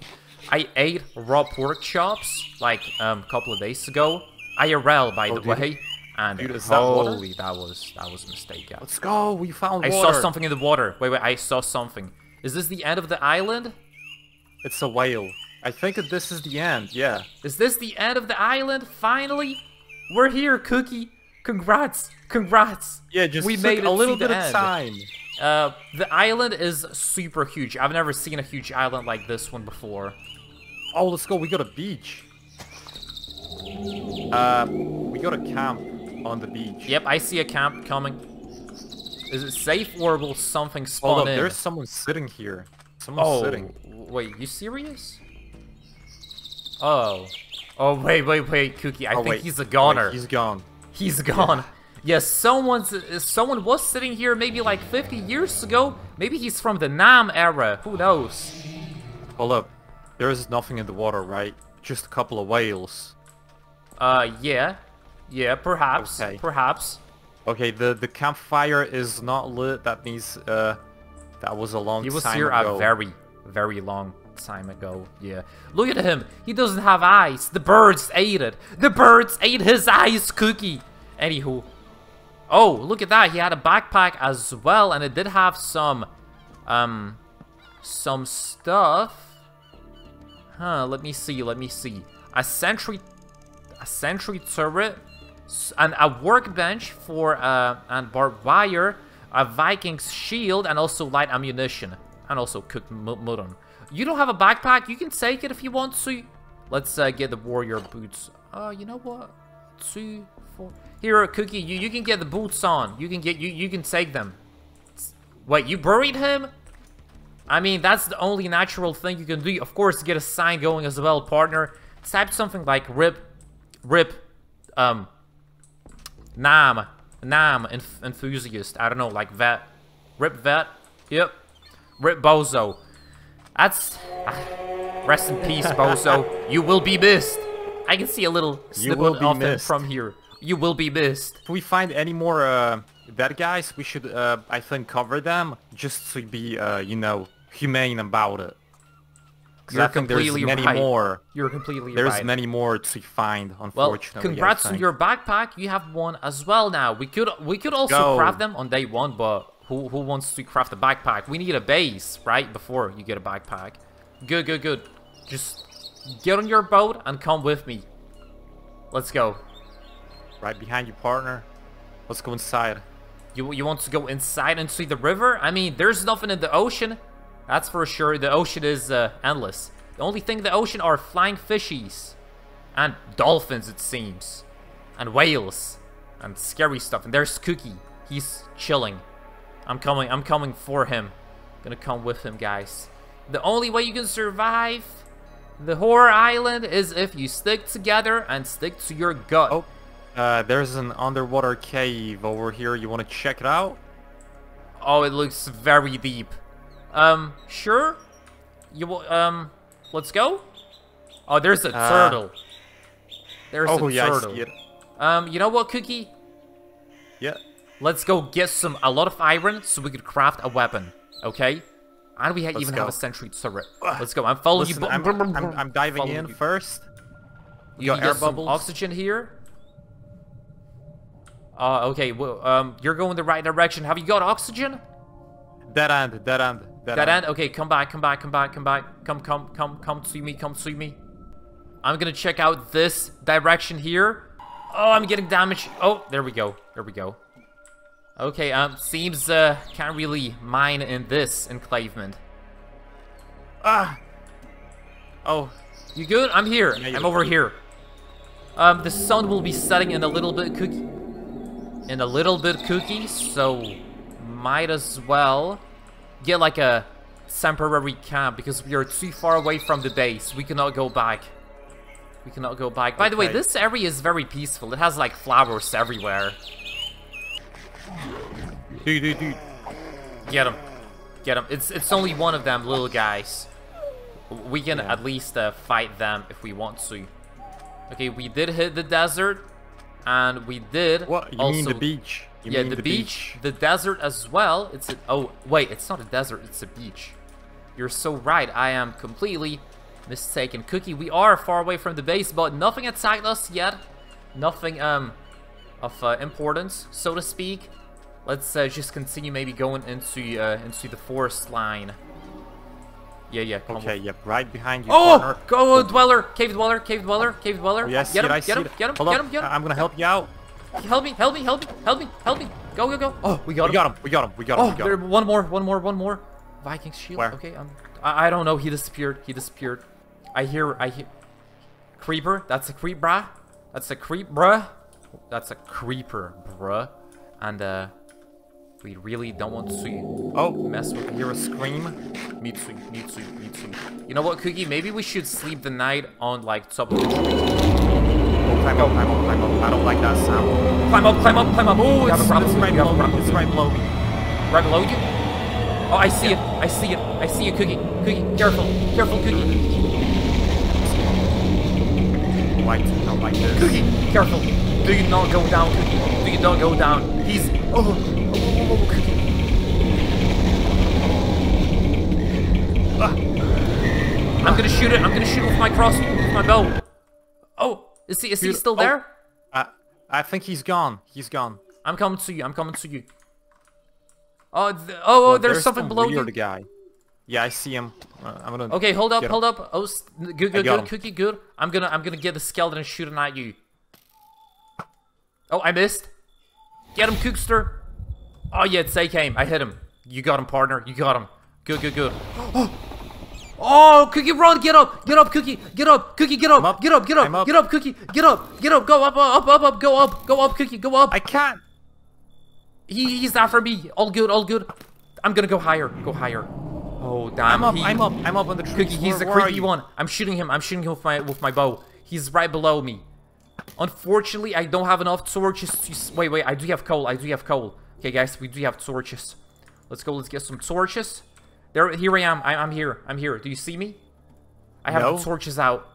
I ate raw pork chops like a couple of days ago. IRL, by the way. And dude, holy, that was a mistake, guys. Let's go. We found water. water. I saw something in the water. Wait. I saw something. Is this the end of the island? It's a whale. I think that this is the end. Yeah. Is this the end of the island? Finally, we're here, Cookie. Congrats. Yeah, just we made a little bit of time. The island is super huge. I've never seen a huge island like this one before. Oh, let's go. We got a beach. We got a camp on the beach. Yep, I see a camp coming. Is it safe or will something spawn Hold up, in? there's someone sitting here. Someone's sitting. Wait, you serious? Oh, wait, Cookie. I think he's a goner. Wait, he's gone. He's gone. Yes, someone was sitting here maybe like 50 years ago. Maybe he's from the Nam era. Who knows? Hold up. There is nothing in the water, right? Just a couple of whales. Yeah, perhaps. Okay. Perhaps. Okay, the campfire is not lit. That means that was a long time ago. He was here a very, very long time ago. Yeah. Look at him. He doesn't have eyes. The birds ate it. The birds ate his eyes, Cookie. Anywho. Oh, look at that. He had a backpack as well, and it did have some stuff. Huh, let me see. A sentry turret, and a workbench for and barbed wire, a Viking's shield, and also light ammunition, and also cooked mutton. You don't have a backpack? You can take it if you want to. Let's get the warrior boots. You know what? 2, 4. Here, Cookie. You can get the boots on. You can take them. Wait, you buried him? I mean, that's the only natural thing you can do. Of course, get a sign going as well, partner. Type something like rip, Nam enthusiast. I don't know, like vet. Rip vet. Yep. Rip Bozo. That's... rest in peace, Bozo. You will be missed. I can see a little snippet of him from here. You will be missed. If we find any more bad guys, we should, I think, cover them. Just to be, you know, humane about it. You're completely there's many more. You're completely right. There's many more to find, unfortunately. Well, congrats on your backpack. You have one as well now. We could also craft them on day 1, but who wants to craft a backpack? We need a base, right? Before you get a backpack. Good. Just get on your boat and come with me. Let's go. Right behind you, partner. Let's go inside. You want to go inside and see the river? I mean, there's nothing in the ocean. That's for sure. The ocean is endless. The only thing in the ocean are flying fishies. And dolphins, it seems. And whales. And scary stuff. And there's Cookie. He's chilling. I'm coming for him. Gonna come with him, guys. The only way you can survive the horror island is if you stick together and stick to your gut. Oh, there's an underwater cave over here. You want to check it out? Oh, it looks very deep. Sure. Let's go. Oh, there's a turtle. There's a turtle. I see it. You know what, Cookie? Yeah. Let's go get a lot of iron so we could craft a weapon. Okay. And we even have a sentry turret. Let's go. I'm following you. I'm diving in first. You got air bubbles. Oxygen here. Okay. Well, you're going the right direction. Have you got oxygen? Dead end, dead end, Dead end? Okay, come back, come back, come back, come back. Come see me, come see me. I'm gonna check out this direction here. Oh, I'm getting damaged. Oh, there we go, there we go. Okay, seems, can't really mine in this enclavement. Ah! Oh. You good? I'm here. Yeah, I'm over here. The sun will be setting in a little bit, Cookie. So, might as well get like a temporary camp because we are too far away from the base. We cannot go back. We cannot go back. By the way, this area is very peaceful. It has like flowers everywhere. Dude. Get him. Get him. It's only one of them little guys. We can at least fight them if we want to. Okay, we did hit the desert, and we did. What? You also, mean the beach? You yeah, mean the beach, the desert as well. It's a, oh wait, it's not a desert. It's a beach. You're so right. I am completely mistaken. Cookie, we are far away from the base, but nothing attacked us yet. Nothing of importance, so to speak. Let's just continue maybe going into the forest line. Yeah. Okay, yep, right behind you. Oh, partner. go dweller, cave dweller. Oh, yes, Get him. get him. I'm gonna help you out. Help me. Go. Oh, we got him. We got him. Oh, there, one more. Viking shield. Where? Okay, I don't know. He disappeared. I hear. Creeper. That's a creep, bruh. That's a creep, bruh. That's a creeper, bruh. And we really don't want to mess with. Hear a scream? Me too. You know what, Cookie? Maybe we should sleep the night on like top of the tree. Climb up. I don't like that sound. Climb up. Oh, It's right below me. Right below you? Oh, I see it, Cookie. Cookie, careful, Cookie. Not like this. Cookie, careful. Do you not go down, Cookie? Do you not go down? He's... Oh, Cookie. I'm gonna shoot it. With my with my bow. Oh, is he still there? I think he's gone. I'm coming to you. Oh, there's something below you. Weird guy. Yeah, I see him. I'm gonna. Okay, hold up. Oh, good, Cookie, good. I'm gonna get the skeleton and shoot it at you. Oh, I missed. Get him, Cookster. Oh yeah, it's A-Came. I hit him. You got him, partner. You got him. Good. Oh, Cookie, run! Get up, Cookie! Get up, Cookie! Get up! Get up, Cookie! Get up! Go up! Go up, Cookie! Go up! I can't. He's after me. All good. I'm gonna go higher. Oh damn! I'm up on the tree. Cookie, he's the creepy one. I'm shooting him with my bow. He's right below me. Unfortunately, I don't have enough torches to... Wait, I do have coal. Okay, guys, we do have torches. Let's go, let's get some torches. Here I am. I'm here. Do you see me? I have the torches out.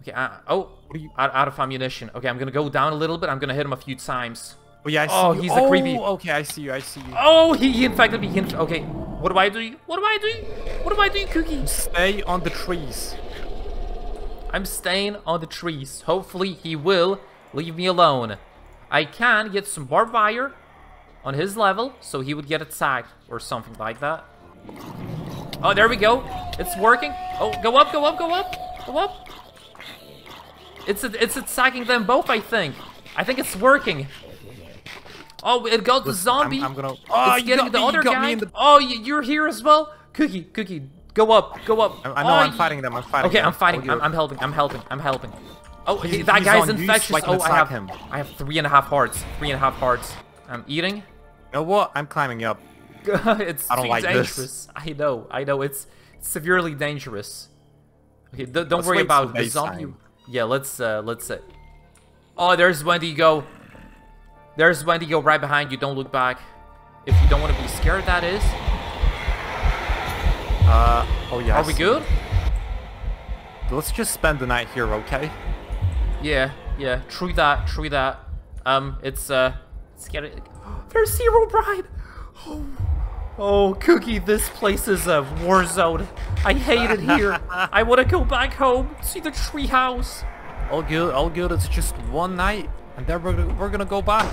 Okay, out of ammunition. Okay, I'm gonna go down a little bit. I'm gonna hit him a few times. Oh, yeah, I see you. He's a creepy... okay, I see you. Oh, he infected me. Okay, what do I do, Cookie? Stay on the trees. I'm staying on the trees. Hopefully he will leave me alone. I can get some barbed wire on his level, so he would get attacked or something like that. Oh, there we go. It's working. Oh, go up. It's attacking them both, I think. I think it's working. Oh, it got the zombie. It's getting the other guy. Oh, you're here as well? Cookie, go up. I know, I'm fighting them. Okay, I'm fighting. I'm helping. Oh, that guy's infectious. Oh, I have 3.5 hearts. 3.5 hearts. I'm eating. You know what? I'm climbing up. It's I don't like dangerous. This. I know. It's severely dangerous. Okay, don't worry about the zombie. Yeah, let's Oh, there's Wendigo. There's Wendigo right behind you. Don't look back. If you don't want to be scared, that is. Oh yeah. Are we good? Let's just spend the night here, okay? Yeah. True that. It's scary. There's Herobrine. Oh, Cookie, this place is a war zone. I hate it here. I want to go back home, see the treehouse. All good. It's just one night, and then we're gonna go back.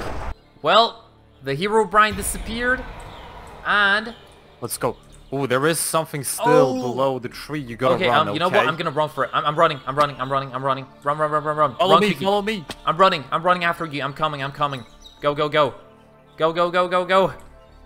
Well, the Herobrine disappeared, And... Let's go. Ooh, there is something still below the tree. You gotta run, you know what? I'm gonna run for it. I'm running. Run. Follow me, Kiki. follow me. I'm running after you. I'm coming. Go. Go.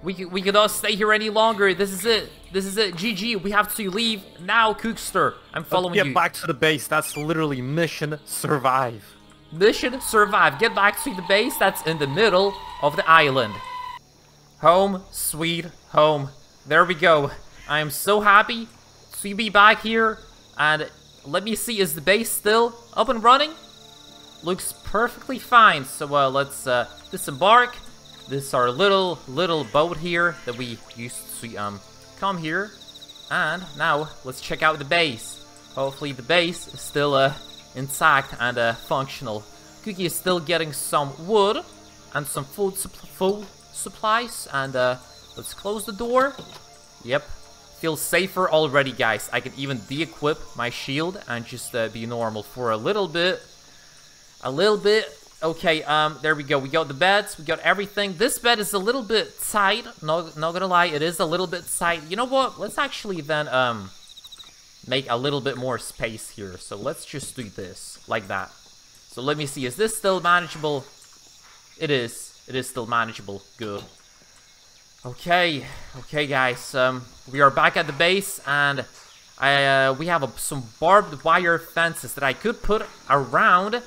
We cannot stay here any longer. This is it. GG. We have to leave now, Cookster. I'm following you. Get back to the base. That's literally mission survive. Mission survive. Get back to the base that's in the middle of the island. Home, sweet home. There we go. I am so happy to be back here. And let me see, is the base still up and running? Looks perfectly fine. So let's disembark. This is our little boat here that we used to come here. And now let's check out the base. Hopefully the base is still intact and functional. Cookie is still getting some wood and some food supplies. And let's close the door. Yep. Feels safer already, guys. I can even de-equip my shield and just be normal for a little bit. Okay, there we go. We got the beds. We got everything. This bed is a little bit tight. Not gonna lie, it is a little bit tight. You know what? Let's actually then make a little bit more space here. So let's just do this like that. So let me see. Is this still manageable? It is. It is still manageable. Good. Okay, guys. We are back at the base, and we have some barbed wire fences that I could put around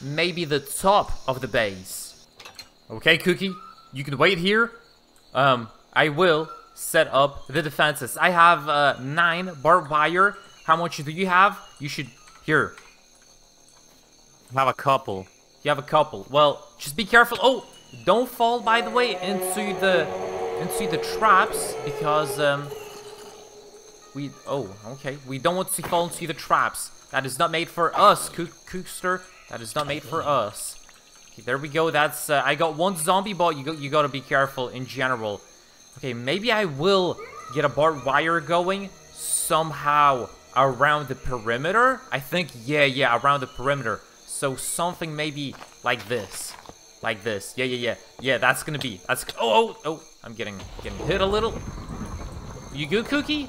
maybe the top of the base. Okay, Cookie, you can wait here. I will set up the defenses. I have 9 barbed wire. How much do you have? You should here. I have a couple. You have a couple. Well, just be careful. Oh, don't fall, by the way, into the traps, because we don't want to fall into the traps. That is not made for us, Cookster. That is not made for us. Okay, there we go. That's I got 1 zombie, but you gotta be careful in general. Okay, maybe I will get a barbed wire going somehow around the perimeter. I think yeah, around the perimeter. So something maybe like this. Like this. Yeah, that's gonna be. Oh, I'm getting hit a little. You good, Cookie?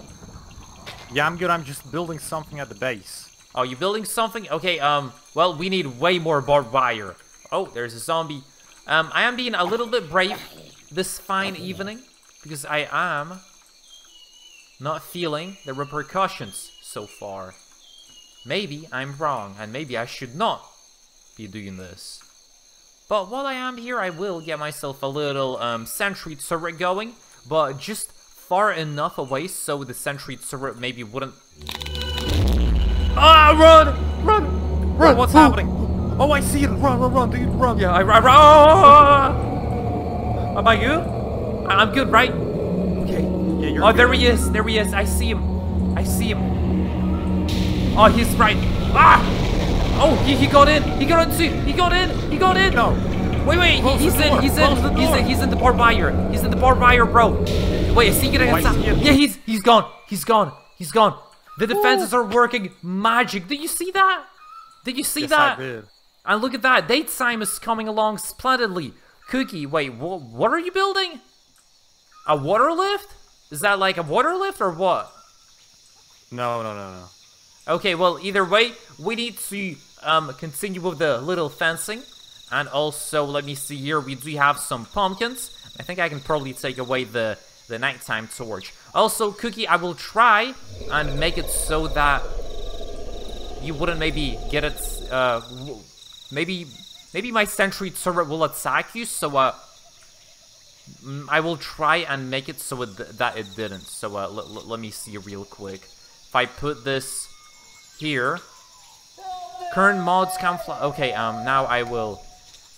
Yeah, I'm good. I'm just building something at the base. Oh, you building something? Okay, well, we need way more barbed wire. Oh, there's a zombie. I am being a little bit brave this fine evening, because I am not feeling the repercussions so far. Maybe I'm wrong, and maybe I should not be doing this. But while I am here, I will get myself a little sentry turret going, but just far enough away so the sentry turret maybe wouldn't... Ah, run! What's happening? Oh, I see it! Run, dude, run! Yeah, I run! Am I good? I'm good, right? Okay. Yeah, you're Oh, good. there he is! I see him! Oh, he's right! Ah! Oh, he got in! He got in! No! Wait, he's in the barbed wire! He's in the barbed wire, bro! Wait, is he getting inside? Yeah, he's gone! The defenses are working magic! Did you see that? Yes, I did. And look at that, daytime is coming along splendidly. Cookie, wait, what are you building? A water lift? Is that like a water lift or what? No. Okay, well, either way, we need to continue with the little fencing. And also, let me see here, we do have some pumpkins. I think I can probably take away the nighttime torch. Also, Cookie, I will try and make it so that you wouldn't maybe get it, maybe my sentry turret will attack you, so I will try and make it so that it didn't. So let me see real quick. If I put this here, current mods camouflage. Okay, now I will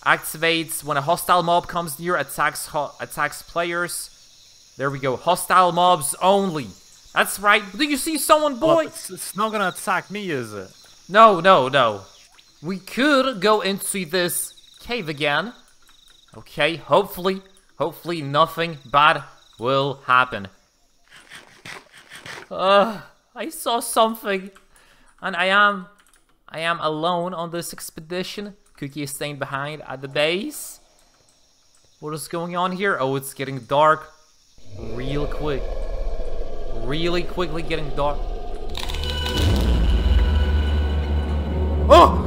activate when a hostile mob comes near, attacks players. There we go, hostile mobs only. That's right. Do you see someone, boy? Well, it's not gonna attack me, is it? No. We could go into this cave again. Okay, hopefully nothing bad will happen. I saw something, and I am alone on this expedition. Cookie is staying behind at the base. What is going on here? Oh, it's getting dark. real quick. Really quickly getting dark. Oh!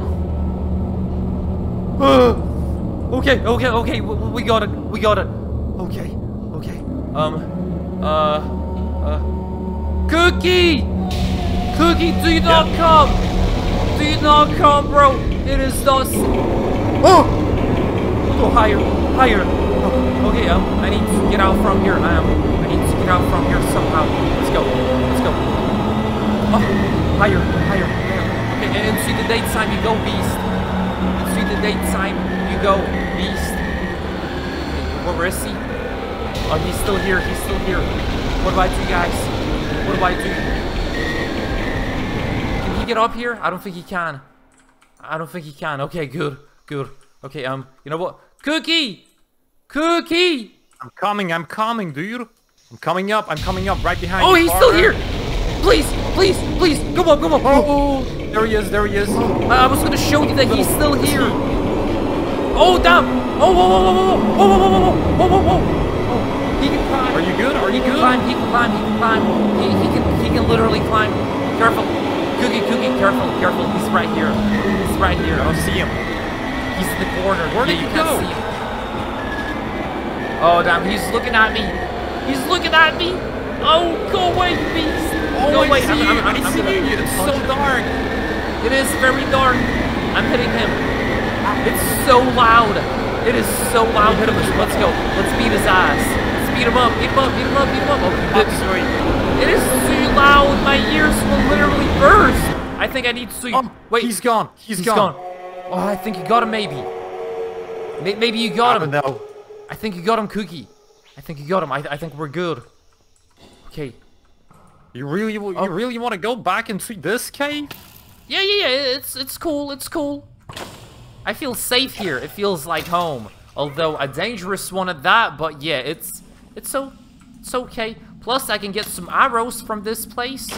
Okay, we got it. Okay. Cookie! Cookie, do not come! Do not come, bro! It is not... Oh! Go higher. Oh, okay, I need to get out from here. I need to get out from here somehow. Let's go. Oh, higher. Okay, into the daytime you go, beast. Into the daytime you go, beast. Where is he? Oh, he's still here. What do I do, guys? What do I do? Can he get up here? I don't think he can. Okay, good. Okay, you know what? Cookie! I'm coming, dude. I'm coming up right behind you. Oh, he's still here! Please! Come on! Oh, there he is. I was gonna show you that he's still here. Oh, damn! Whoa! He can climb. Are you good? He can climb. He can literally climb. Careful. Cookie, careful. He's right here. I don't see him. He's in the corner. Where did you can't go? see him. Oh, damn, he's looking at me. Oh, go away, beast. Go away. I see you. It's so dark. It is very dark. I'm hitting him. It's so loud. Hit him. Let's go. Let's beat his ass. Let's beat him up. Oh, Sorry. it is too loud. My ears will literally burst. I think I need to... Wait. He's gone. He's gone. Oh, I think you got him, maybe. Maybe you got him. No. I think you got him, Cookie. I think we're good. Okay. You really want to go back into this cave? Yeah. It's cool. I feel safe here. It feels like home. Although a dangerous one at that, but yeah, it's okay. Plus, I can get some arrows from this place.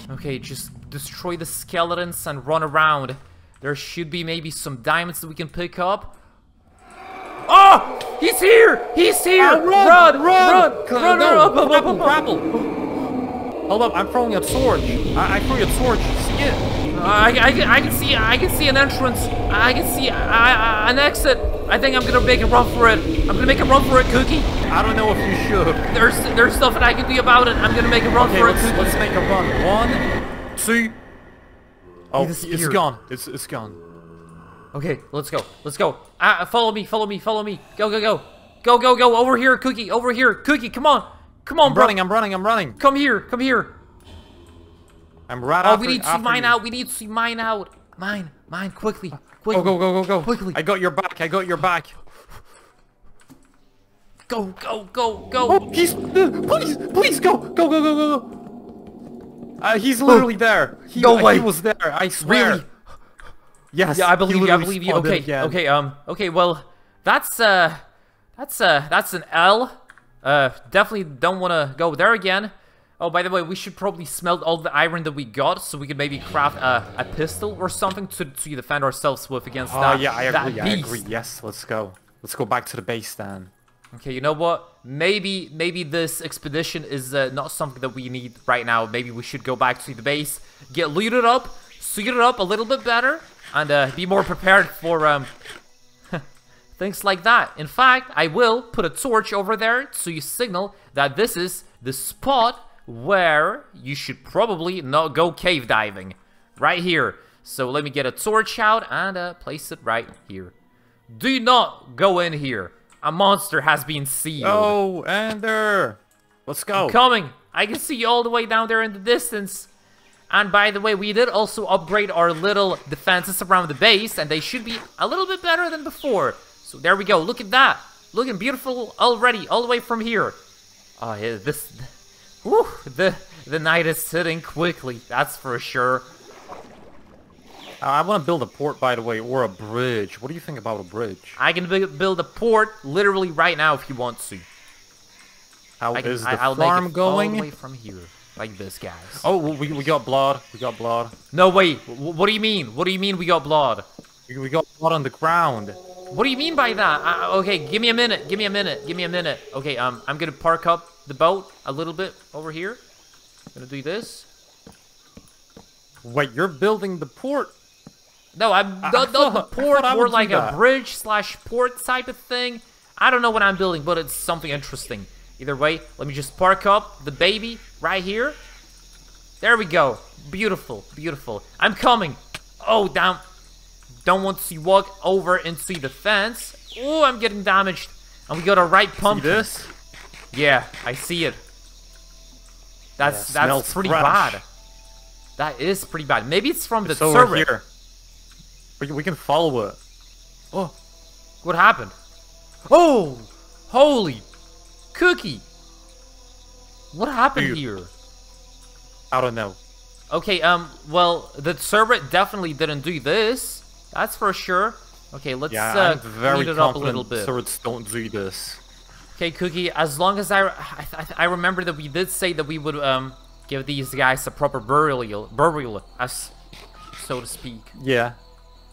Okay, just destroy the skeletons and run around. There should be maybe some diamonds that we can pick up. Oh! He's here! Run! Grapple! Hold up, I'm throwing a torch. I threw a torch. See it? I can see an entrance. I can see an exit. I think I'm gonna make a run for it. Cookie. I don't know if you should. There's nothing I can do about it. I'm gonna make a run for it, Cookie. Let's make a run. 1, 2. Oh, it's gone. It's gone. Okay, let's go. Follow me. Go. Over here, Cookie. Come on, I'm bro. running. Come here. I'm right Oh, after. we need to mine out. Mine, quickly. Go. Quickly. I got your back. Go. Oh, please go. He's literally there. No way. He was there. I swear. Really? Yes. Yeah, I believe you. Okay. Okay. Well, that's an L. Definitely don't want to go there again. Oh, by the way, we should probably smelt all the iron that we got, so we can maybe craft a pistol or something to defend ourselves with against that. Oh yeah, I agree. Yes, let's go. Let's go back to the base then. Okay, you know what? Maybe this expedition is not something that we need right now. Maybe we should go back to the base, get looted up, suit it up a little bit better, and be more prepared for things like that. In fact, I will put a torch over there so you signal that this is the spot where you should probably not go cave diving. Right here. So let me get a torch out and place it right here. Do not go in here. A monster has been seen. Oh, Ender! Let's go. I'm coming. I can see you all the way down there in the distance. And by the way, we did also upgrade our little defenses around the base, and they should be a little bit better than before. So there we go. Look at that. Looking beautiful already, all the way from here. Oh, yeah, the night is sitting quickly, that's for sure. I want to build a port, by the way, or a bridge. What do you think about a bridge? I can build a port literally right now if you want to. How is the I'll farm make it going? all the way from here, like this, guys. Oh, we got blood. No, wait. What do you mean? What do you mean we got blood? We got blood on the ground. What do you mean by that? Okay, give me a minute. Give me a minute. Give me a minute. Okay, I'm gonna park up the boat a little bit over here. I'm gonna do this. Wait, you're building the port? No, I'm not the port, more like a bridge slash port type of thing. I don't know what I'm building, but it's something interesting. Either way, let me just park up the baby right here. There we go. Beautiful, beautiful. I'm coming. Oh, damn. Don't want to walk over into the fence. Oh, I'm getting damaged. And we got a right pumpkin. See this? Yeah, I see it. That's pretty fresh. bad. That is pretty bad. Maybe it's from the turret. Here. We can follow it. Oh, what happened? Oh, holy cookie. What happened here? I don't know. Okay, well, the turret definitely didn't do this. That's for sure. Okay, let's clean it up a little bit. Turrets don't do this. Okay, Cookie, as long as I remember that we did say that we would give these guys a proper burial, as so to speak. Yeah.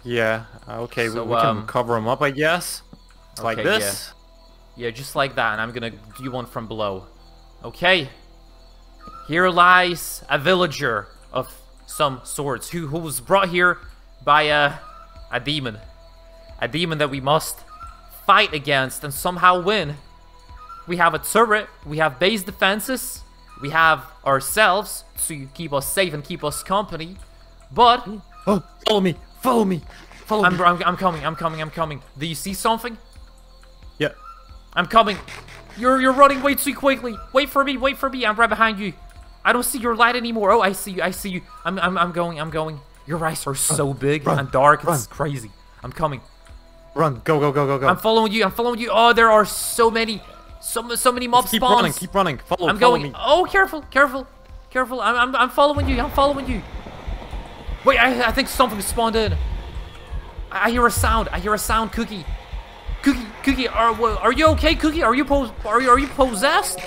Yeah. Okay, so, we can cover them up, I guess. Okay, like this. Yeah, just like that, and I'm gonna do one from below. Okay. Here lies a villager of some sorts who was brought here by a demon. A demon that we must fight against and somehow win. We have a turret, we have base defenses, we have ourselves to keep us safe and keep us company. But oh, follow me, follow me, follow me. I'm coming. Do you see something? Yeah. I'm coming. You're running way too quickly. Wait for me. I'm right behind you. I don't see your light anymore. Oh, I see you. I'm going. Your eyes are so big and dark. It's crazy. I'm coming. Run. Go. I'm following you. Oh, there are so many mob spawns. Keep running. Follow me. Oh, careful. I'm following you. Wait, I think something spawned in. I hear a sound, Cookie. Cookie, are you okay, Cookie? Are you possessed?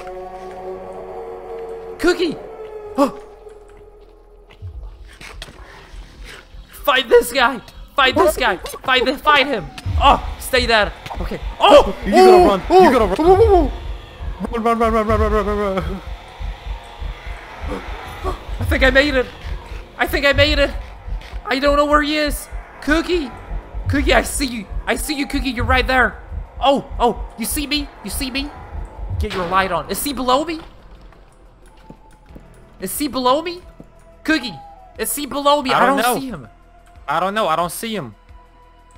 Cookie! Fight this guy! Fight him! Oh, stay there. Okay. Oh! You gotta run. Run. I think I made it. I don't know where he is. Cookie, I see you, Cookie. You're right there. Oh, you see me? Get your light on. Is he below me? Cookie, is he below me? I don't see him. I don't know. I don't see him.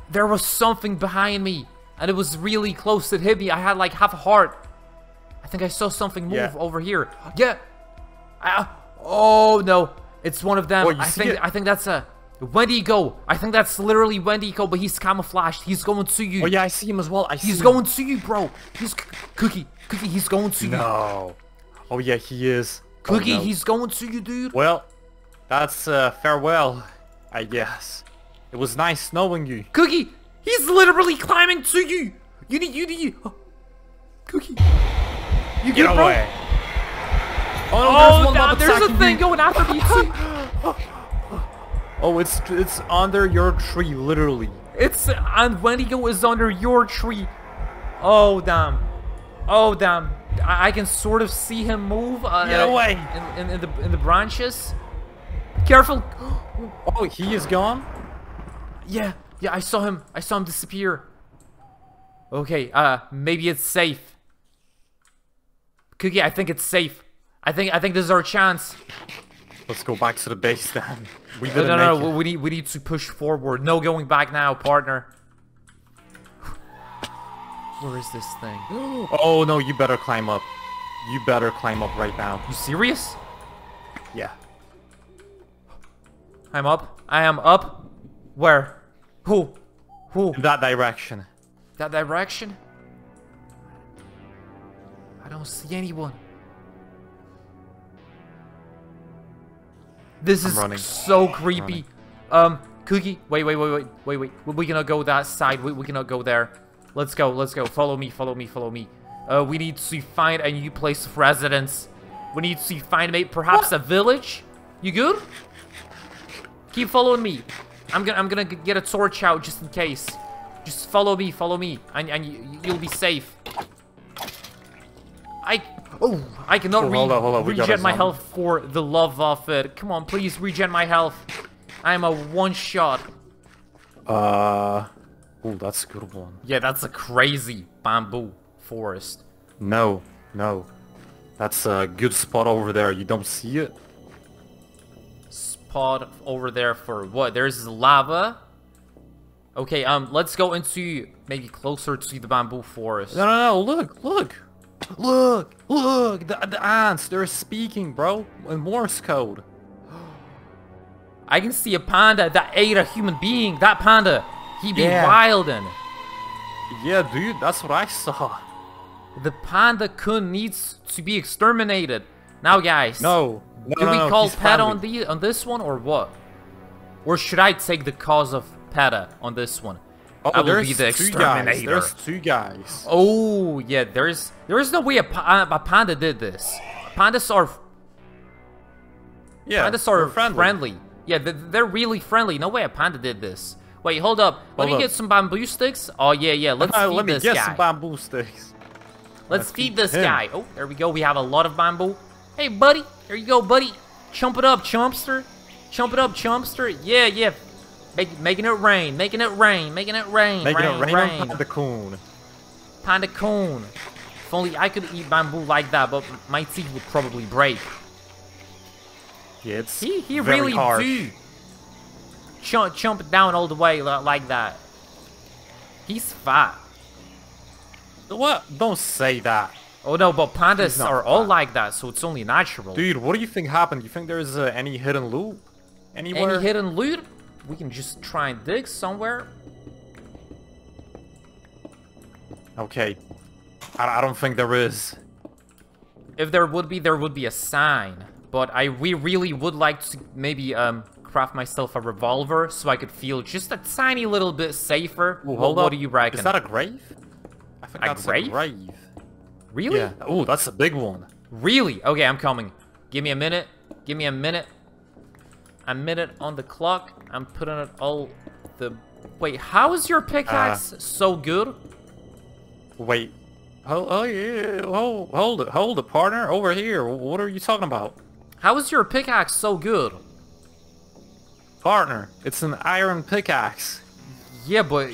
There was something behind me, and it was really close. It hit me. I had like half a heart. I think I saw something move over here. Yeah. Oh no, it's one of them. I think that's a Wendigo. I think that's literally Wendigo, but he's camouflaged. He's going to you. Oh yeah, I see him as well. He's going to you, bro. He's Cookie. He's going to you. No. Oh yeah, he is. Cookie, he's going to you, dude. Well, that's farewell, I guess. It was nice knowing you. Cookie, he's literally climbing to you. You need. Cookie, you get away. Oh no, there's a thing going after me too. Oh, it's under your tree, literally. And Wendigo is under your tree. Oh damn. I can sort of see him move. Get away! In the branches. Careful. Oh, he is gone. Yeah. I saw him disappear. Okay. Maybe it's safe. Cookie, I think it's safe. I think this is our chance. Let's go back to the base then. No. We need to push forward. No going back now, partner. Where is this thing? Oh no, you better climb up. You better climb up right now. You serious? Yeah. I'm up. I am up. Where? Who? In that direction. That direction? I don't see anyone. This is so creepy. Cookie, wait. We cannot go that side. We cannot go there. Let's go. Follow me. We need to find a new place of residence. We need to find perhaps a village. You good? Keep following me. I'm gonna get a torch out just in case. Just follow me, and you'll be safe. I cannot hold on. regen my health for the love of it. Come on, please regen my health. I'm a one-shot. Oh, that's a good one. Yeah, that's a crazy bamboo forest. No. That's a good spot over there. You don't see it? Spot over there for what? There's lava. Okay, let's go into maybe closer to the bamboo forest. No, look. The ants, they're speaking, bro, in Morse code. I can see a panda that ate a human being. That panda, he be wildin'. Yeah, dude, that's what I saw. The panda kun needs to be exterminated. Now, guys. No, do we call PETA on this one or what? Or should I take the cause of PETA on this one? Oh, I will be the exterminator. There's two guys. Oh, yeah, there's no way a panda did this. Pandas are friendly. Yeah, they're really friendly. No way a panda did this. Wait, hold up. Let me get some bamboo sticks. Oh, yeah. Let's feed this guy. Let me get some bamboo sticks. Let's feed this guy. Oh, there we go. We have a lot of bamboo. Hey, buddy. There you go, buddy. Chump it up, chumpster. Chump it up, chumpster. Yeah. Making it rain. Making it rain. Rain. Panda coon. Panda coon. If only I could eat bamboo like that, but my teeth would probably break. Yeah, it's he very really harsh. do chump it down all the way like that. He's fat. What? Don't say that. Oh no, but pandas are all like that, so it's only natural. Dude, what do you think happened? You think there's any hidden loot anywhere? Any hidden loot? We can just try and dig somewhere. Okay. I don't think there is. If there would be a sign. But we really would like to maybe craft myself a revolver so I could feel just a tiny little bit safer. Ooh, what do you reckon? Is that a grave? I think that's a grave. Really? Yeah. Oh, that's a big one. Really? Okay, I'm coming. Give me a minute. Give me a minute. A minute on the clock. I'm putting it all the... Wait, how is your pickaxe so good? Wait. Hold it, partner. Over here. What are you talking about? How is your pickaxe so good? Partner, it's an iron pickaxe. Yeah, but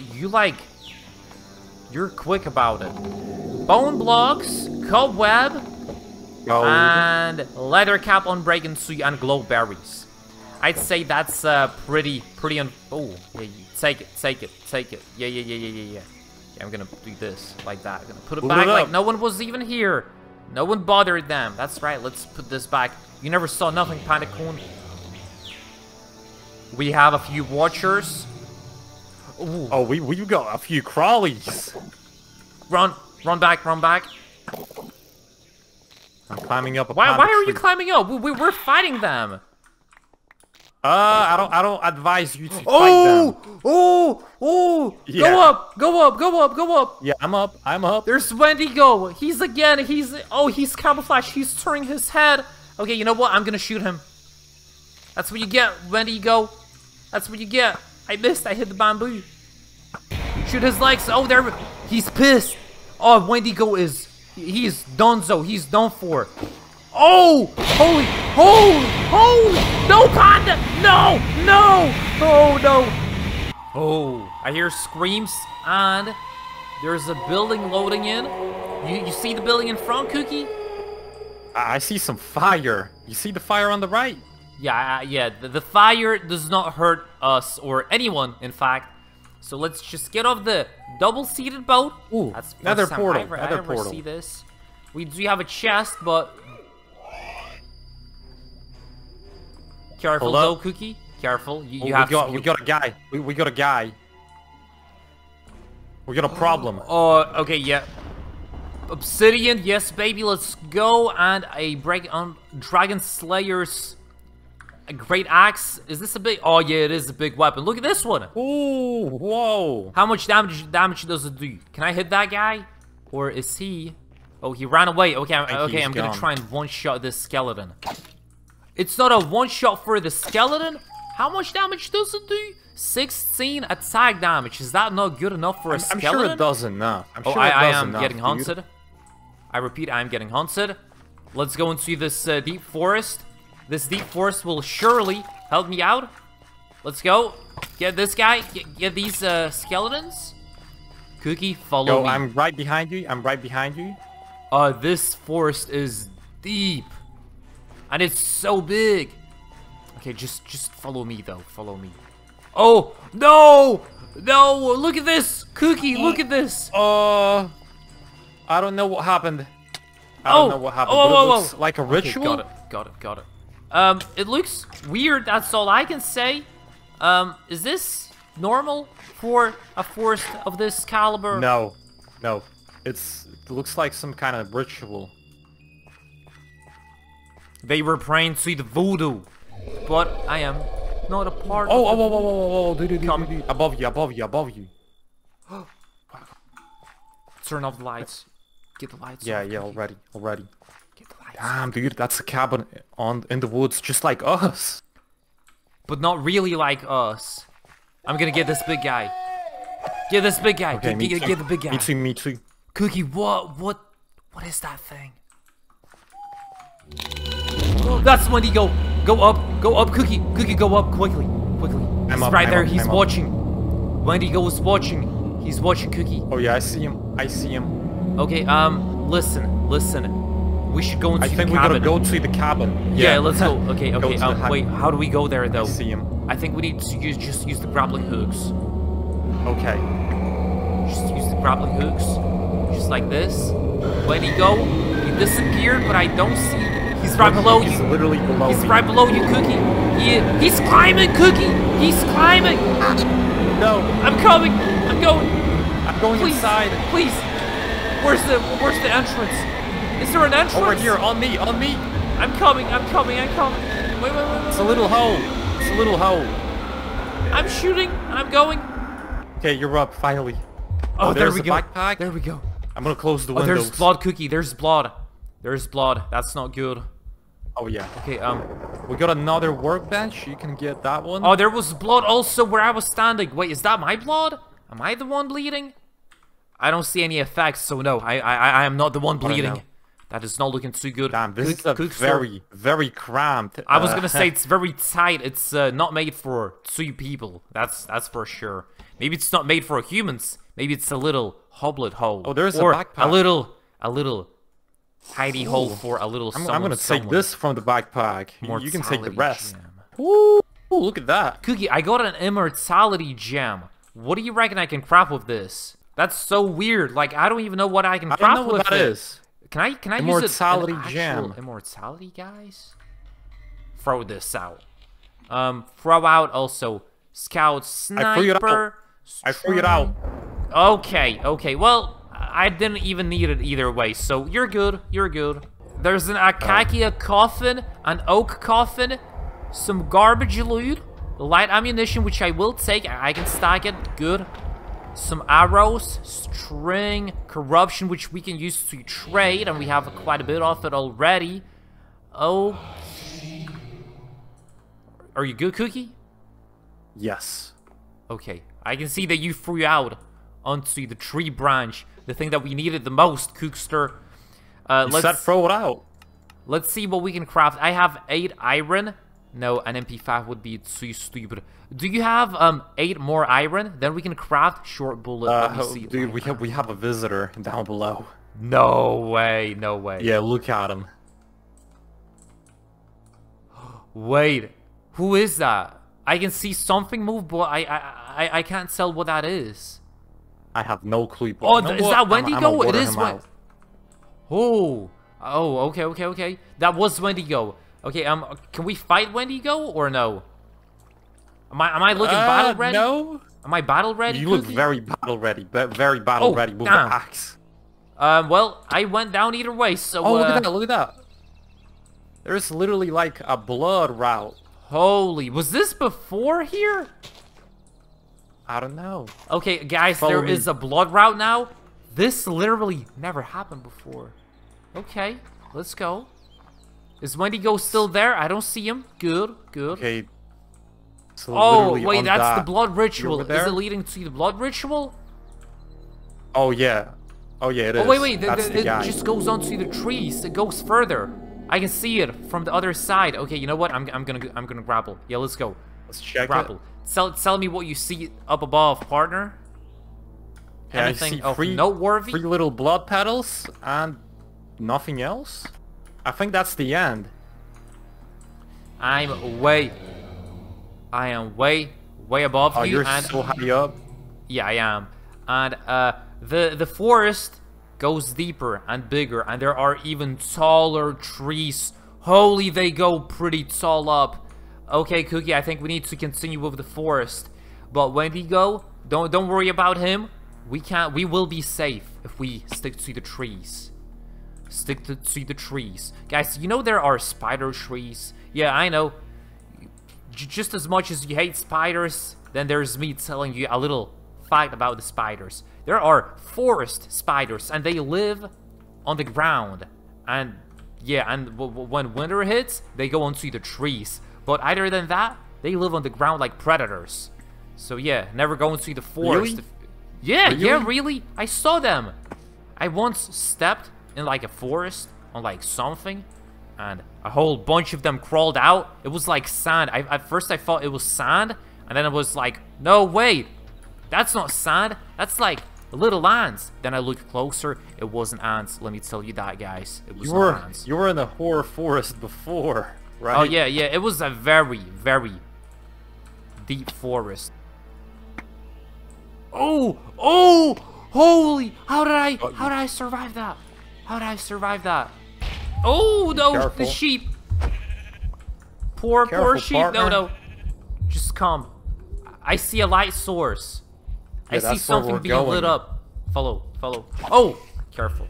you're quick about it. Bone blocks, cobweb, Gold. And leather cap on breaking suit and glow berries. I'd say that's pretty oh, yeah, take it. Yeah. Yeah, I'm gonna do this like that. I'm gonna put it back like no one was even here. No one bothered them. That's right. Let's put this back. You never saw nothing, Panda Coon. We have a few watchers. Ooh. Oh, we got a few crawlies. Run back. I'm climbing up a Why are you climbing up? We're fighting them. I don't advise you to fight them. Oh! Yeah. Go up. Yeah, I'm up. There's Wendigo. He's camouflaged. He's turning his head. Okay, you know what? I'm gonna shoot him. That's what you get, Wendigo. That's what you get. I missed. I hit the bamboo. Shoot his legs. Oh, there. He's pissed. Oh, Wendigo he's donezo. He's done for. Oh! Holy! No, Panda! No! Oh, no! Oh, I hear screams, and there's a building loading in. You see the building in front, Cookie? I see some fire. You see the fire on the right? Yeah. The fire does not hurt us, or anyone, in fact. So let's just get off the double-seated boat. Ooh, that's the nether first time portal. I ever see this. We do have a chest, but... Careful though, Cookie. Careful. We got a guy. We got a guy. We got a problem. Okay, yeah. Obsidian, yes, baby. Let's go. And a break on Dragon Slayer's a great axe. Is this a big? Oh yeah, it is a big weapon. Look at this one. Ooh, whoa. How much damage does it do? Can I hit that guy, or is he? Oh, he ran away. Okay, I'm gonna try and one-shot this skeleton. It's not a one-shot for the skeleton, How much damage does it do? 16 attack damage. Is that not good enough for a skeleton? I'm sure it doesn't, no. I'm sure it I doesn't. am getting hunted. I repeat, I am getting hunted. Let's go into this deep forest. This deep forest will surely help me out. Let's go. Get this guy. Get these skeletons. Cookie, follow me. I'm right behind you. I'm right behind you. This forest is deep. And it's so big. Okay, just follow me, though. Follow me. Oh, no! No, look at this! Cookie, look at this! I don't know what happened. I don't know what happened, but it looks like a ritual. Okay, got it. It looks weird, that's all I can say. Is this normal for a forest of this caliber? No. It looks like some kind of ritual. They were praying to the voodoo, but I am not a part of it. Oh, dude. Above you. Turn off the lights. Get the lights Yeah, off. already. Get the lights Damn, dude, that's a cabin in the woods, just like us. But not really like us. I'm gonna get this big guy. Get this big guy. Okay, get the big guy. Me too. Cookie, what is that thing? That's Wendigo. Go up, Cookie. Cookie, go up quickly. He's right there. He's watching. Wendigo is watching. He's watching Cookie. Oh yeah, I see him. Okay, listen. We should go into the cabin. I think we gotta go to the cabin. Yeah, let's go. Okay. Wait, how do we go there though? I see him. I think we need to just use the grappling hooks. Okay. Just use the grappling hooks. Just like this. Wendigo, he disappeared, but I don't see. He's right below you. He's literally below me. He's right below you, Cookie. He's climbing, Cookie. He's climbing. No. I'm coming. I'm going. I'm going inside. Please. Where's the entrance? Is there an entrance? Over here, on me. I'm coming. Wait. It's a little hole. I'm shooting. I'm going. Okay, you're up, finally. Oh, there there's we a go. backpack. There we go. I'm gonna close the Oh, windows. there's blood, Cookie. There's blood. That's not good. Oh yeah. Okay, we got another workbench. You can get that one. Oh, there was blood also where I was standing. Wait, is that my blood? Am I the one bleeding? I don't see any effects, so no, I am not the one bleeding. That is not looking too good. Damn, this is a very cramped. I was gonna say it's very tight. It's not made for 2 people. That's for sure. Maybe it's not made for humans. Maybe it's a little hoblet hole. Oh, there's or a backpack. a little hidey hole for a little. I'm gonna take this from the backpack. You can take the rest. Gem. Ooh, look at that. Cookie, I got an immortality gem. What do you reckon I can craft with this? That's so weird. Like I don't even know what I can craft with it. I don't know what that is. Can I immortality use it? gem. Immortality, guys? Throw this out. Throw out also scout, sniper. I threw it out. Okay. Well, I didn't even need it either way, so you're good. There's an acacia coffin, an oak coffin, some garbage loot, light ammunition, which I will take. I can stack it. Good. Some arrows, string, corruption, which we can use to trade, and we have quite a bit of it already. Oh. Are you good, Cookie? Yes. Okay. I can see that you threw out onto the tree branch the thing that we needed the most, Cookster. You said throw it out. Let's see what we can craft. I have 8 iron. No, an MP5 would be too stupid. Do you have 8 more iron? Then we can craft short bullet. Let me see. Dude, we have a visitor down below. No way. Yeah, look at him. Wait, who is that? I can see something move, but I can't tell what that is. I have no clue. Oh, is that Wendigo? It is Wendigo. Oh, okay. That was Wendigo. Okay, can we fight Wendigo or no? Am I looking battle ready? No. Am I battle ready? You look very battle ready, very battle ready with the axe. Well, I went down either way, so. Oh, look at that. There's literally like a blood route. Holy, was this before here? I don't know. Okay, guys, there is a blood route now. This literally never happened before. Okay, let's go. Is Wendigo still there? I don't see him. Good. Okay. So Oh, literally wait, on that's that, the blood ritual. over Is there? it leading to the blood ritual? Oh yeah. Oh yeah, it is. Oh, wait, That's the it guy. just goes onto the trees. It goes further. I can see it from the other side. Okay, you know what? I'm gonna grapple. Yeah, let's go. Let's check Grapple. it. Tell me what you see up above, partner. Yeah, I Anything see of three noteworthy? little blood petals and nothing else. I think that's the end. I am way above Oh, you, you're and so high up. yeah, I am. And the forest goes deeper and bigger, and there are even taller trees. Holy, they go pretty tall up. Okay, Cookie, I think we need to continue with the forest. But Wendigo, don't worry about him. We will be safe if we stick to the trees. Stick to the trees. Guys, you know there are spider trees? Yeah, I know. Just as much as you hate spiders, then there's me telling you a little fact about the spiders. There are forest spiders, and they live on the ground. And yeah, and when winter hits, they go onto the trees. But other than that, they live on the ground like predators. So yeah, never go into the forest. Really? Yeah, really? I saw them. I once stepped in like a forest on like something, and a whole bunch of them crawled out. It was like sand. At first I thought it was sand, and then it was like, no, wait, that's not sand. That's like little ants. Then I looked closer. It wasn't ants. Let me tell you that, guys. It was not ants. You were in the horror forest before, right? Oh yeah, it was a very, very deep forest. Oh, holy! How did I survive that? How did I survive that? Oh no, Careful. the sheep. Poor sheep. Partner. No, just come. I see a light source. Yeah, I see that's where something we're being lit going. up. Follow. Oh, careful.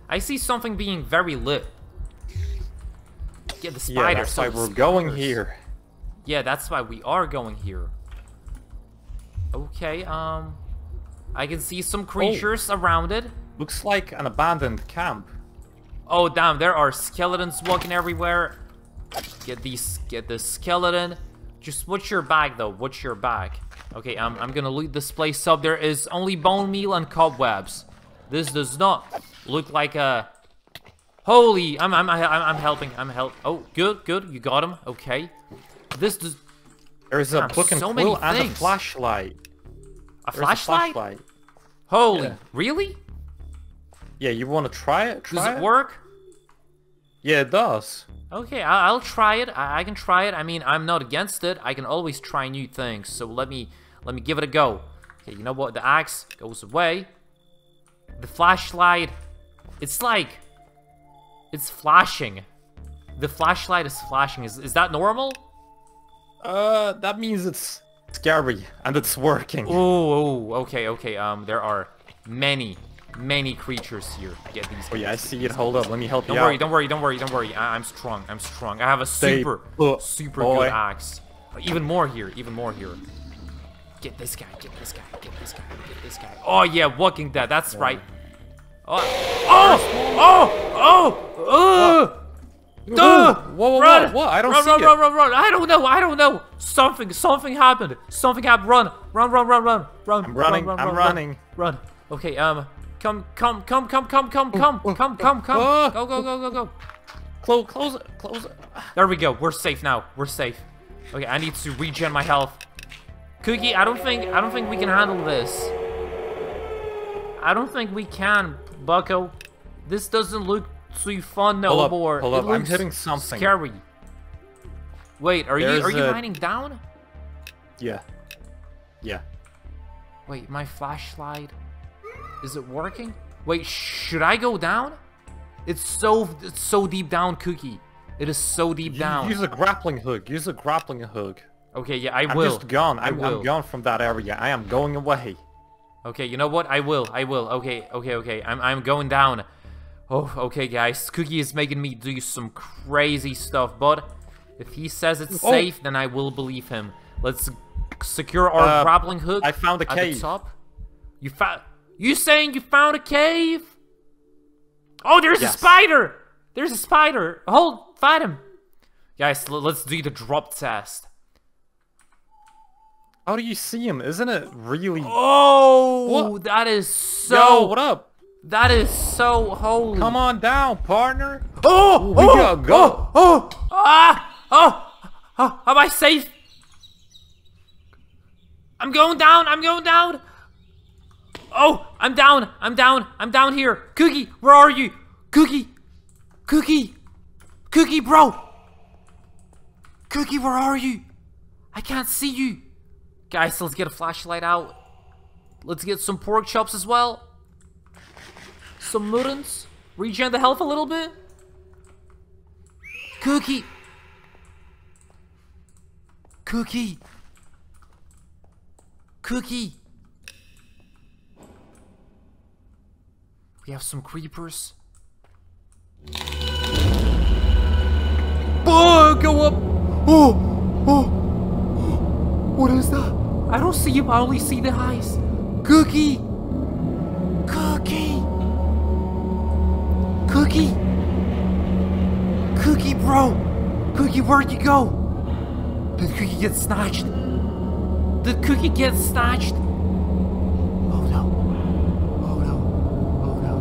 I see something being very lit. Get the spider. Yeah, that's why we're going here. Yeah, that's why we are going here. Okay, I can see some creatures around it. Looks like an abandoned camp. Oh, damn, there are skeletons walking everywhere. Get the skeleton. Just what's your bag, though? What's your bag? Okay, I'm gonna loot this place up. There is only bone meal and cobwebs. This does not look like a... Holy, I'm helping. Oh, good, you got him. Okay. This does... There's a book and so many quill and a things. flashlight. A There's a flashlight? Holy, Yeah. really? Yeah, you want to try it? Does it work? Yeah, it does. Okay, I'll try it. I can try it. I mean, I'm not against it. I can always try new things. So let me give it a go. Okay, you know what? The axe goes away. The flashlight, it's like, it's flashing. The flashlight is flashing. Is that normal? That means it's scary and it's working. Oh, okay. There are many creatures here. Get these. Oh yeah, I see it. Hold up, let me help you out. Don't worry. I'm strong. I have a Stay super put, good boy. axe. Even more here. Get this guy. Oh yeah, Walking Dead. That's right. Whoa, Run! what? I don't run, see run, it. Run! I don't know. Something happened. Something happened. Run! I'm running. Run. Okay. Come. Go. Close it. There we go. We're safe now. Okay, I need to regen my health. Cookie, I don't think we can handle this. I don't think we can, Bucko. This doesn't look too fun no more. Hold up. I'm hitting something. Scary. Wait, are you There's mining down? Yeah. Wait, my flashlight, is it working? Wait, should I go down? It's so deep down, Cookie. It is so deep down. Use a grappling hook. Okay, yeah, I I'm will. just gone. I I'm will. gone from that area. I am going away. Okay, you know what? I will. Okay. I'm going down. Oh, okay, guys. Cookie is making me do some crazy stuff, but if he says it's safe, then I will believe him. Let's secure our grappling hook. I found a at cave. the top. You saying you found a cave? Oh, there's a spider! There's a spider! Fight him! Guys, let's do the drop test. How do you see him? Isn't it really... Oh, What? that is so... Yo, what up? That is so holy. Come on down, partner. Oh, We gotta go. Am I safe? I'm going down. I'm going down. Oh, I'm down. I'm down. I'm down here. Cookie, where are you? Cookie. Cookie. Cookie, bro. Cookie, where are you? I can't see you. Guys, let's get a flashlight out. Let's get some pork chops as well. Some muttons. Regen the health a little bit. Cookie. Cookie. Cookie. We have some creepers. Oh, go up. Oh. What is that? I don't see him. I only see the eyes. Cookie. Cookie. Cookie. Cookie, bro. Cookie, where'd you go? Did Cookie get snatched? Did Cookie get snatched? Oh no. Oh no. Oh no.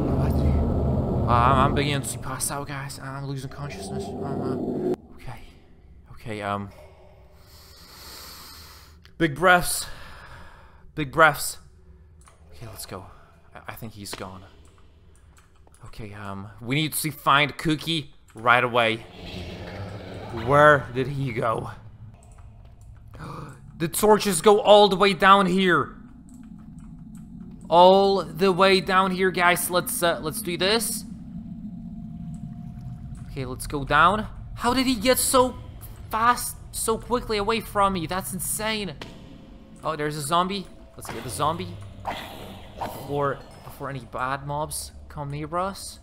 What do I do? I'm beginning to pass out, guys. I'm losing consciousness. Okay. Okay, big breaths. Big breaths. Okay, let's go. I think he's gone. Okay, we need to find Cookie right away. Where did he go? The torches go all the way down here. All the way down here, guys. Let's do this. Okay, let's go down. How did he get so fast, so quickly away from me? That's insane. Oh, there's a zombie. Let's get the zombie before any bad mobs come near us.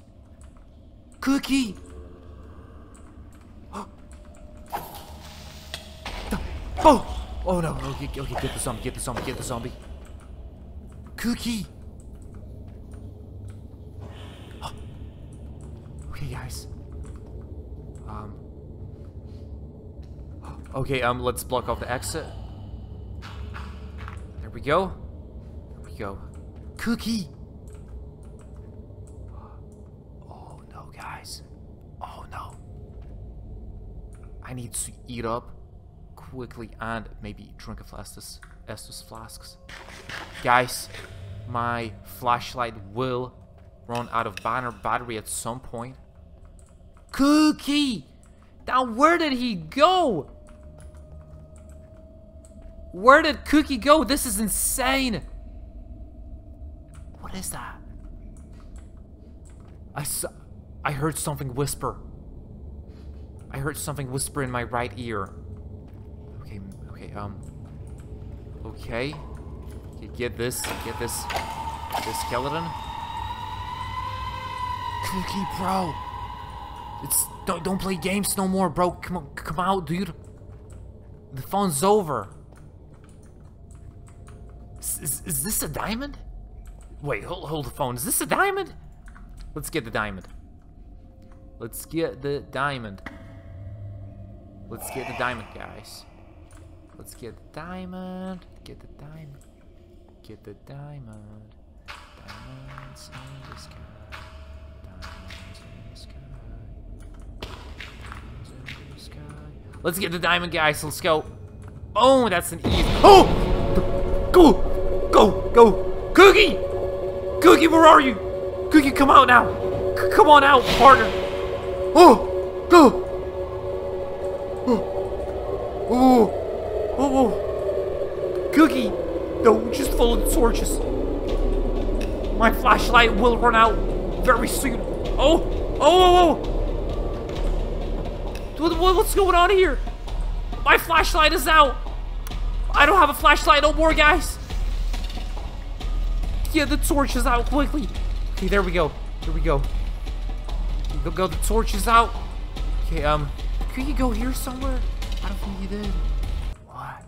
Cookie. Oh! Oh no! Okay, get the zombie! Get the zombie! Get the zombie! Cookie. Okay, guys. Okay, let's block off the exit. There we go. There we go. Cookie. Oh no, guys. Oh no. I need to eat up quickly and maybe drink a Estus flasks. Guys, my flashlight will run out of battery at some point. Cookie! Now where did he go? Where did Cookie go? This is insane. What is that? I heard something whisper. I heard something whisper in my right ear. Okay, get this skeleton. Cookie, bro. Don't play games no more, bro. Come out, dude. The fun's over. Is this a diamond? Wait, hold the phone. Is this a diamond? Let's get the diamond. Let's get the diamond. Let's get the diamond, guys. Let's get the diamond. Get the diamond. Get the diamond. Diamonds in the sky. Diamonds in the sky. Diamonds in the sky. Let's get the diamond, guys. Let's go. Oh, that's an easy. Oh! Go! Cookie! Cookie, where are you? Cookie, come out now. Come on out, partner. Oh! Go! Oh! Cookie! No, just follow the torches. My flashlight will run out very soon. Oh! What's going on here? My flashlight is out. I don't have a flashlight no more, guys. Get the torches out quickly. Okay, there we go. Here we go. Go, the torches out. Okay, could you go here somewhere? I don't think you did. What?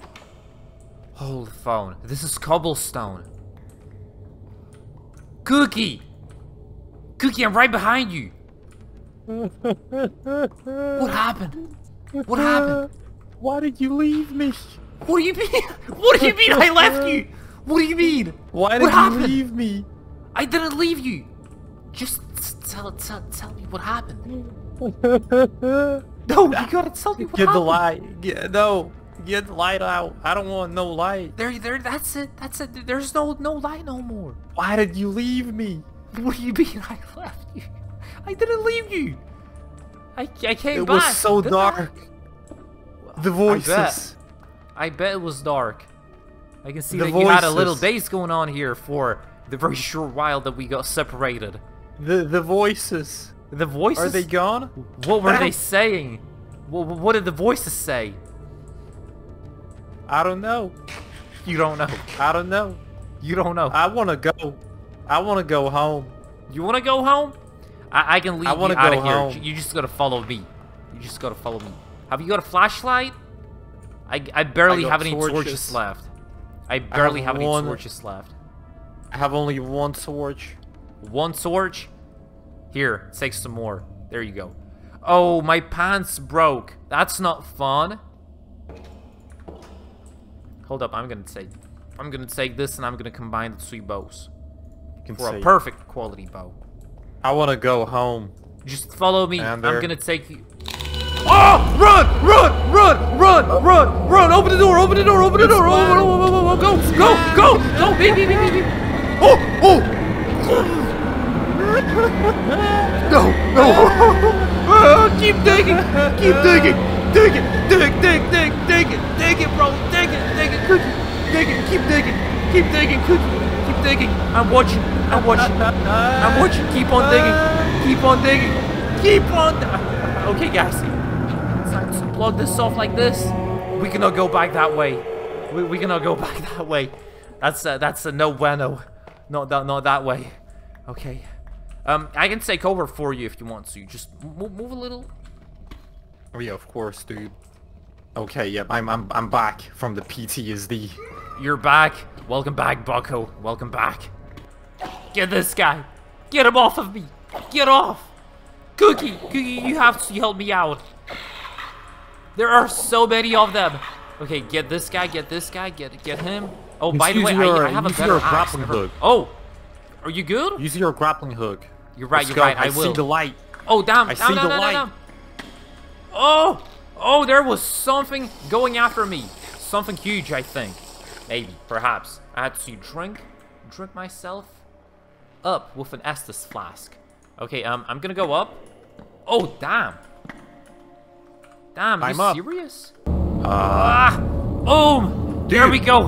Hold the phone. This is cobblestone. Cookie! Cookie, I'm right behind you. What happened? What happened? Why did you leave me? What do you mean? What do you mean I left you? What do you mean? Why did you leave me? I didn't leave you. Just tell me what happened. No, you gotta tell me what happened. Get the light. No. Get the light out. I don't want no light. There, that's it. There's no light no more. Why did you leave me? What do you mean I left you? I didn't leave you. I came back. It was so dark. The voices. I bet it was dark. I can see The that you had a voices. little base going on here for the very short while that we got separated. The voices. The voices? Are they gone? What were they saying? What did the voices say? I don't know. You don't know. I don't know. You don't know. I want to go. I want to go home. You want to go home? I can leave you wanna out go of here. home. You just gotta follow me. You just gotta follow me. Have you got a flashlight? I barely got have any torches. torches left. I barely have any one. torches left. I have only one torch. One torch? Here, take some more. There you go. Oh, my pants broke. That's not fun. Hold up, I'm gonna take this and I'm gonna combine the two bows for a perfect quality bow. I want to go home. Just follow me. I'm Ender. gonna take you. Oh! Run! Run! Run! Run! Run! Run! Open the door! Open the door! Open the door! Oh, go! Go! Go! Go! Baby! Baby! Baby! Oh! Oh! No! No! Keep digging! Keep digging! Dig it! Dig it! Dig it, bro! Dig it! Cookie! Dig it! Keep digging! Keep digging, Cookie! Keep digging! I'm watching! I'm watching! I'm watching! Keep on digging! Keep on digging! Keep on! Okay, guys. Let's plug this off like this. We cannot go back that way. We cannot go back that way. That's a no bueno. Not that way. Okay. I can take over for you if you want to. Just move a little. Oh yeah, of course, dude. Okay, yeah, I'm back from the PTSD. You're back. Welcome back, Bucko. Welcome back. Get this guy. Get him off of me. Get off. Cookie, you have to help me out. There are so many of them. Okay, get this guy. Get him. Oh, by the way, I have a better axe. grappling hook. Oh, are you good? Use your grappling hook. You're right. Let's You're go. right. I will. see the light. Oh, damn. I see the light. Down. Oh, there was something going after me. Something huge, I think. Maybe, perhaps. I had to drink myself up with an Estus flask. Okay, I'm gonna go up. Oh, damn. Damn, are you serious? Boom! There we go.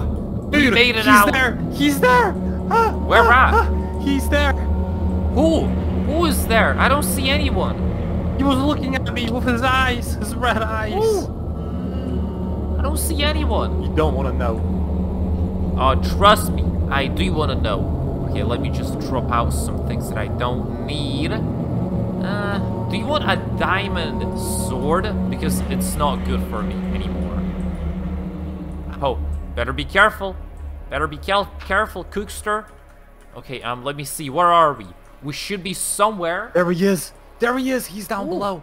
We made it out. He's there. Where at? He's there. Who is there? I don't see anyone. He was looking at me with his eyes, his red eyes. I don't see anyone. You don't want to know. Oh, trust me, I do want to know. Okay, let me just drop out some things that I don't need. Do you want a diamond sword? Because it's not good for me anymore. Oh, better be careful. Better be careful, Cookster. Okay, let me see. Where are we? We should be somewhere. There he is. There he is. He's down below.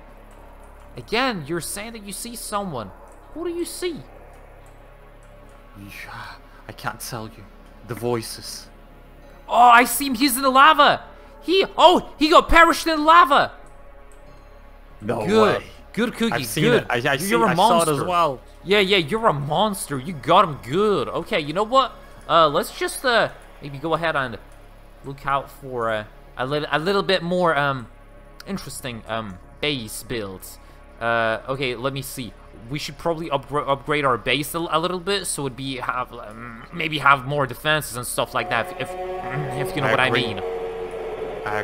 Again, you're saying that you see someone. Who do you see? I can't tell you. The voices. Oh, I see him. He's in the lava. He got perished in the lava. No Good. way. Good, Cookie. I've seen good. it. I monster. saw it as well. Yeah, you're a monster. You got him good. Okay, you know what? Let's just maybe go ahead and look out for a little bit more interesting base builds. Okay, let me see. We should probably upgrade our base a little bit, so it'd be maybe have more defenses and stuff like that. If you know what I mean. I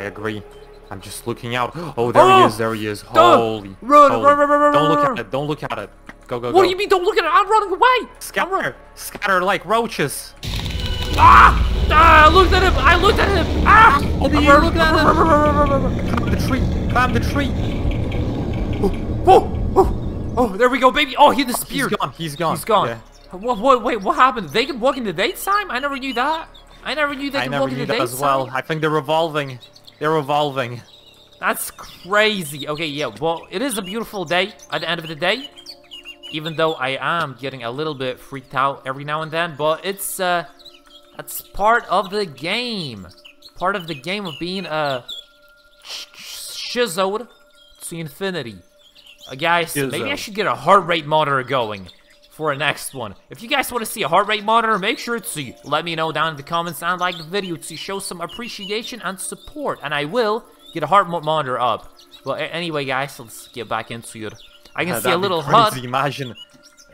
agree. I'm just looking out. Oh, there he is. Holy. Run. Don't look at it. Don't look at it. Go. What do you mean? Don't look at it. I'm running away. Scatter like roaches. I looked at him. I looked at him. You looked at him. Climb the tree. Oh, there we go, baby. Oh, he disappeared. He's gone. Yeah. Wait, what happened? They can walk in the daytime? I never knew that. I never knew they could walk in the daytime. as well. I think they're evolving. That's crazy. Okay, yeah. Well, it is a beautiful day at the end of the day. Even though I am getting a little bit freaked out every now and then, but it's that's part of the game. Part of the game of being chiseled to infinity. Guys, maybe I should get a heart rate monitor going for a next one. If you guys want to see a heart rate monitor, make sure to let me know down in the comments and like the video to show some appreciation and support, and I will get a heart monitor up. Well, anyway, guys, let's get back into it. I can see a little HUD.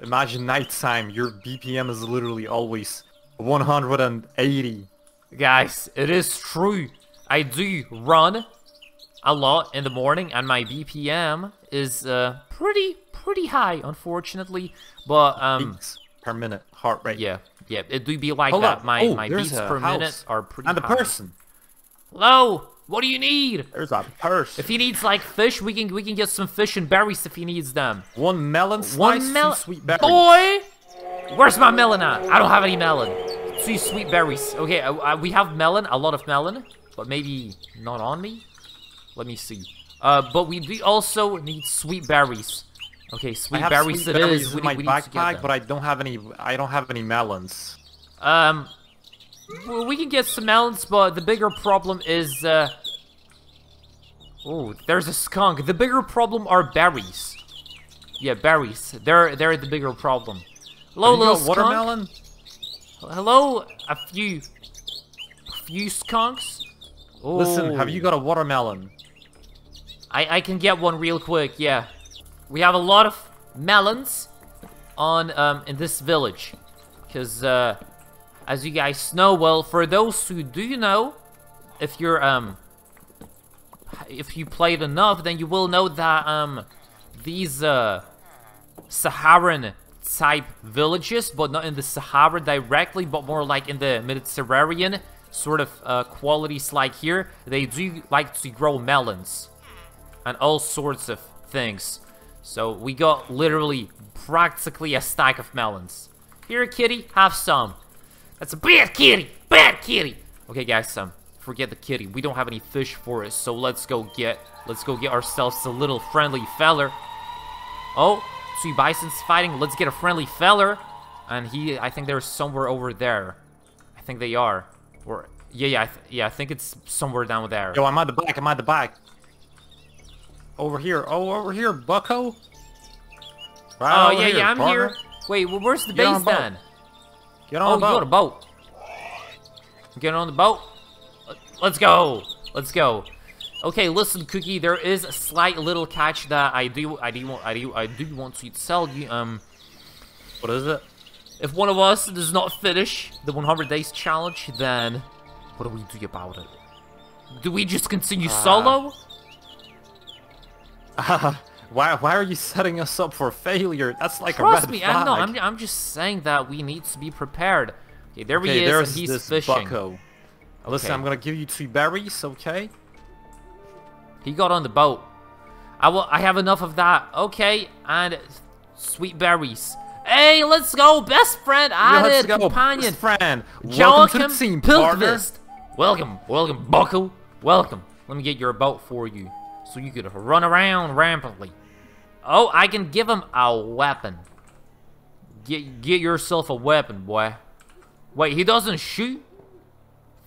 Imagine nighttime. Your BPM is literally always 180. Guys, it is true. I do run a lot in the morning, and my BPM is pretty high, unfortunately. But beats per minute heart rate. Yeah, it do be like that. My beats per minute are pretty high. And a person. Hello. What do you need? There's a purse. If he needs like fish, we can get some fish and berries if he needs them. One melon slice, two sweet berries. Boy, where's my melon at? I don't have any melon. 2 sweet berries. Okay, we have melon, a lot of melon, but maybe not on me. Let me see. But we do also need sweet berries. Okay, sweet berries it is. We need backpack, but I don't have any. I don't have any melons. Well, we can get some melons, but the bigger problem is oh, there's a skunk. The bigger problem are berries. Yeah, berries. They're the bigger problem. Hello, little skunk. Watermelon? Hello, a few skunks. Oh. Listen, have you got a watermelon? I can get one real quick. Yeah, we have a lot of melons on in this village, because as you guys know, well, for those who do know, if you played enough, then you will know that these Saharan type villages, but not in the Sahara directly, but more like in the Mediterranean sort of qualities like here, they do like to grow melons and all sorts of things. So we got literally practically a stack of melons. Here, kitty, have some. That's a bad kitty! Bad kitty! Okay, guys, forget the kitty. We don't have any fish for it, so let's go get ourselves a little friendly feller. Oh, 2 bisons fighting. Let's get a friendly feller. And I think they're somewhere over there. I think they are. Or yeah, I think it's somewhere down there. Yo, I'm at the back. Over here. Oh, over here, bucko. Right yeah, I'm here. Wait, well, where's the base then? Get on the boat. You got a boat. Get on the boat. Let's go. Let's go. Okay, listen, Cookie. There is a slight little catch that I do want to tell you. What is it? If one of us does not finish the 100 days challenge, then what do we do about it? Do we just continue solo? Why are you setting us up for failure? That's like Trust a red me, flag. I'm just saying that we need to be prepared. Okay, there he is, and he's fishing. Bucko. Okay. Listen, I'm gonna give you 2 berries, okay? He got on the boat. I have enough of that. Okay, and sweet berries. Hey, let's go, best friend, companion, best friend. Welcome to the team, partner. Welcome, bucko. Welcome. Let me get your boat for you, so you could run around rampantly. Oh, I can give him a weapon. Get yourself a weapon, boy. Wait, he doesn't shoot?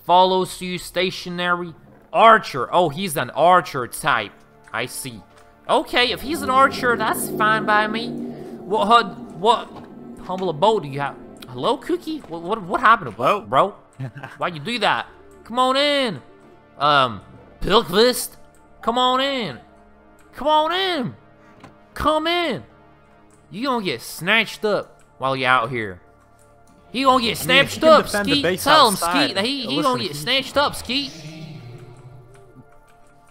Follows you stationary. Archer. Oh, he's an archer type. I see. Okay, if he's an archer, that's fine by me. What humble abode do you have? Hello, Cookie? What happened, bro? Why'd you do that? Come on in. Pilkvist. Come on in. Come on in. Come in. You gonna get snatched up while you're out here. He gonna get snatched up, Skeet. Tell him, Skeet, that he gonna get snatched up, Skeet.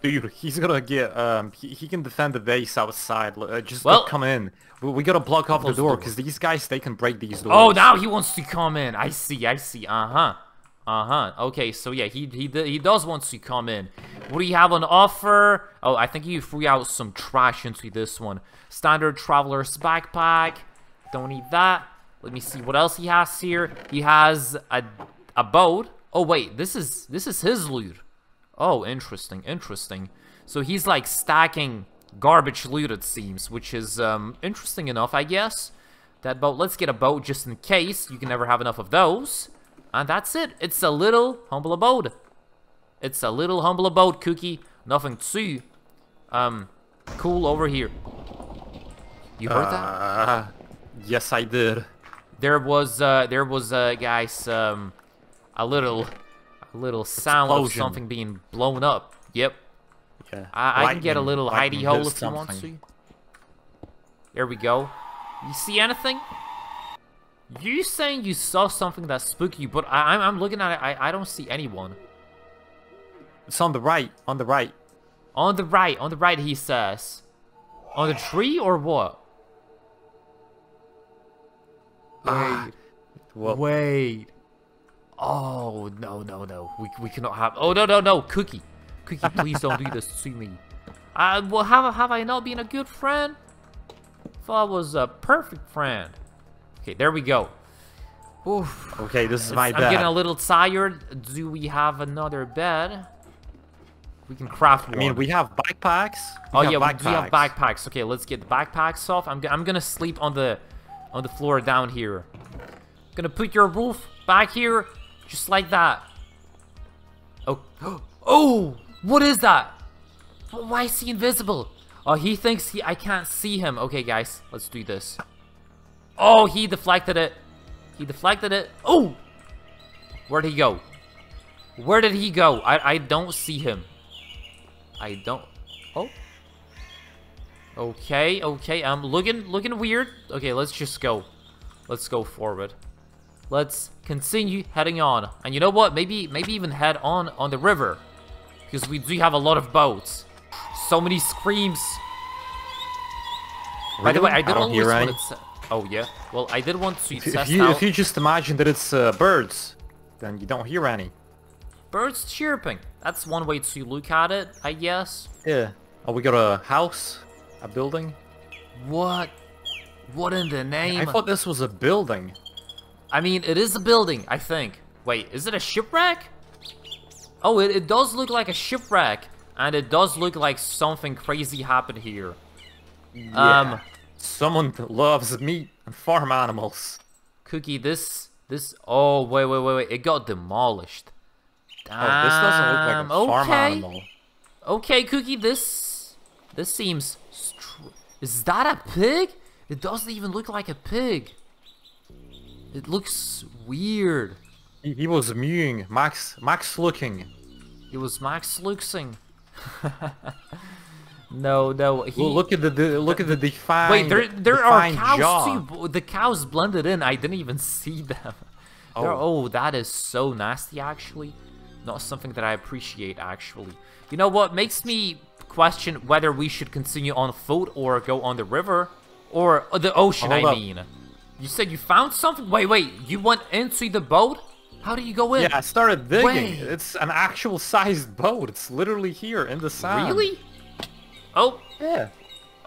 Dude, he's gonna get, he can defend the base outside. Just well, come in. We gotta block off the door, because these guys, they can break these doors. Oh, now he wants to come in. I see. Okay, so yeah, he does want to come in. What do you have on offer? Oh, I think you threw out some trash into this one. Standard traveler's backpack. Don't need that. Let me see what else he has here. He has a boat. Oh wait, this is his loot. Oh, interesting. So he's like stacking garbage loot, it seems, which is interesting enough, I guess. That boat, let's get a boat just in case. You can never have enough of those. And that's it. It's a little humble abode. It's a little humble abode, Cookie. Nothing too cool over here. You heard that? Yes, I did. There was guys, a little sound of Explosion. something being blown up. Yep. Yeah. I can get a little hidey lightning hole hit if you want to. something. There we go. You see anything? You saying you saw something that spooked you, but I'm looking at it. I don't see anyone. It's on the right. On the right. On the right, he says. On the tree or what? Wait. Well, Wait. Oh, no. We cannot have... Oh, no. Cookie, please don't do this to me. Well, have I not been a good friend? Thought I was a perfect friend. Okay, there we go. Oof. okay, this is my I'm bed. getting a little tired. Do we have another bed? We can craft one. I mean, we have backpacks. Oh yeah, we do have backpacks. Okay, let's get the backpacks off. I'm gonna sleep on the floor down here. Gonna put your roof back here, just like that. Oh, oh, what is that? Why is he invisible? Oh, he thinks I can't see him. Okay, guys, let's do this. Oh, he deflected it. Oh, where'd he go? Where did he go? I don't see him. I don't. Oh. Okay. I'm looking weird. Okay, let's just go. Let's go forward. Let's continue heading on. And you know what? Maybe even head on the river, because we do have a lot of boats. So many screams. Really? By the way, I did don't always hear want any. to. Oh yeah. Well, I did want to If test you, out if you just imagine that it's birds, then you don't hear any. birds chirping. That's one way to look at it, I guess. Yeah. Oh, we got a house, a building. What? What in the name? I thought this was a building. I mean, it is a building, I think. Wait, is it a shipwreck? Oh, it does look like a shipwreck. And it does look like something crazy happened here. Yeah. Someone loves meat and farm animals. Cookie, this... Oh, wait. It got demolished. Damn, Oh, this doesn't look like a farm animal. Okay, Cookie, this seems... Is that a pig? It doesn't even look like a pig. It looks weird. He was mewing. Max looking. It was Max Luxing. No. Well, look at the defined. Wait, there are defined cows jaw. too. The cows blended in. I didn't even see them. Oh, that is so nasty. Actually, not something that I appreciate. Actually, you know what makes me question whether we should continue on foot or go on the river or the ocean. Hold I up. mean, you said you found something. Wait. You went into the boat? How do you go in? Yeah, I started digging. Wait. It's an actual sized boat. It's literally here in the sand. Really? Oh, Yeah.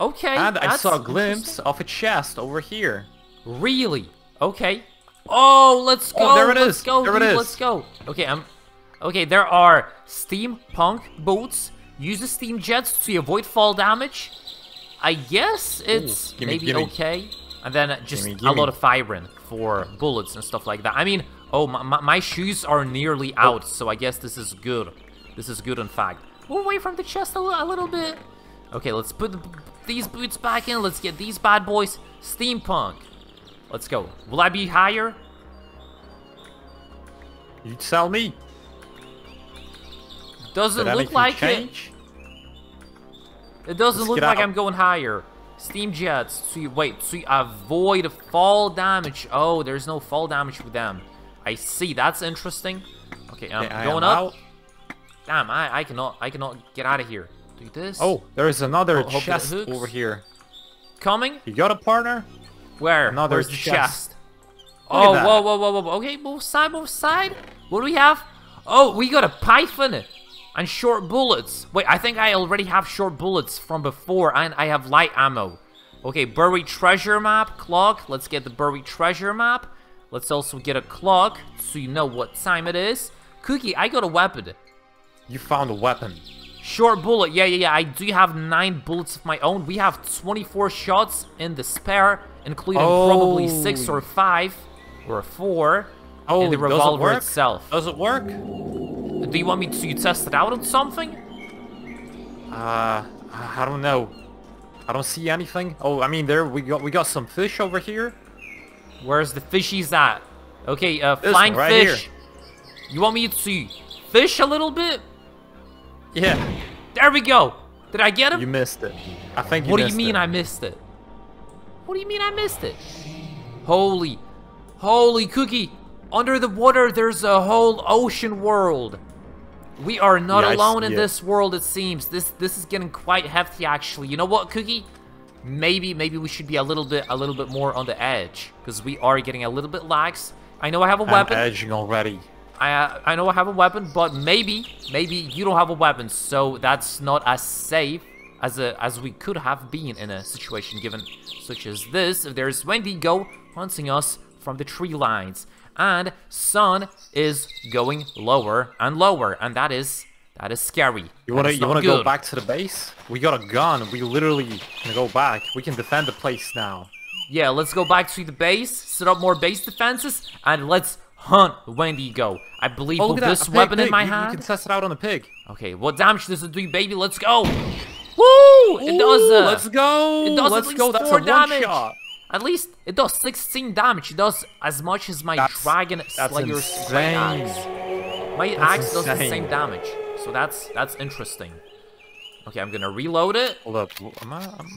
okay. And I that's saw a glimpse interesting. of a chest over here. Really? Okay. Oh, let's go. Oh, there it Let's is. go, There it dude, is. Let's go. Okay, Okay, there are steampunk boats. Use the steam jets to avoid fall damage. I guess it's maybe gimme. okay. And then just Gimme. a lot of iron for bullets and stuff like that. I mean, oh, my shoes are nearly out, so I guess this is good. This is good, in fact. Move away from the chest a little bit. Okay, let's put these boots back in. Let's get these bad boys steampunk. Let's go. Will I be higher? You tell me. Doesn't Did look anything like change? it doesn't Let's look get like out. I'm going higher. Steam jets to avoid fall damage. Oh, there's no fall damage with them. I see. That's interesting. Okay, I'm Okay, I going am up. out. Damn, I cannot get out of here. Do this. Oh, there is another Hope it chest hooks. over here. Coming? You got a partner? Where? Another Where's the chest. chest? Look Oh, at that. whoa. Okay, move side. What do we have? Oh, we got a python and short bullets. Wait, I think I already have short bullets from before, and I have light ammo. Okay, buried treasure map, clock. Let's get the buried treasure map. Let's also get a clock so you know what time it is. Cookie, I got a weapon. You found a weapon. Short bullet. Yeah. I do have 9 bullets of my own. We have 24 shots in the spare, including probably 6 or 5 or 4 in the revolver itself. Does it work? Do you want me to test it out on something? I don't know. I don't see anything. Oh, I mean, we got some fish over here. Where's the fishies at? Okay, flying fish. Here. You want me to fish a little bit? Yeah. There we go. Did I get him? You missed it. I think you What do missed you mean it. I missed it? What do you mean I missed it? Holy cookie. Under the water, there's a whole ocean world. We are not alone in this world, it seems. This is getting quite hefty, actually. You know what, Cookie? Maybe we should be a little bit more on the edge, because we are getting a little bit lax. I know I have a weapon. I'm edging already. I know I have a weapon, but maybe you don't have a weapon, so that's not as safe as we could have been in a situation given such as this. If there's Wendigo hunting us from the tree lines, and sun is going lower and lower, and that is scary. You wanna go back to the base? We got a gun. We literally can go back. We can defend the place now. Yeah, let's go back to the base, set up more base defenses, and let's hunt Wendigo. I believe with this weapon in my hand. You can test it out on the pig. Okay, what damage does it do, baby? Let's go. Woo! It does. Let's go. It does let's at least go. That's 4 a damage. one-shot. At least it does 16 damage. It does as much as my Dragon Slayer's great axe. My axe does the same damage, so that's interesting. Okay, I'm gonna reload it. Hold up.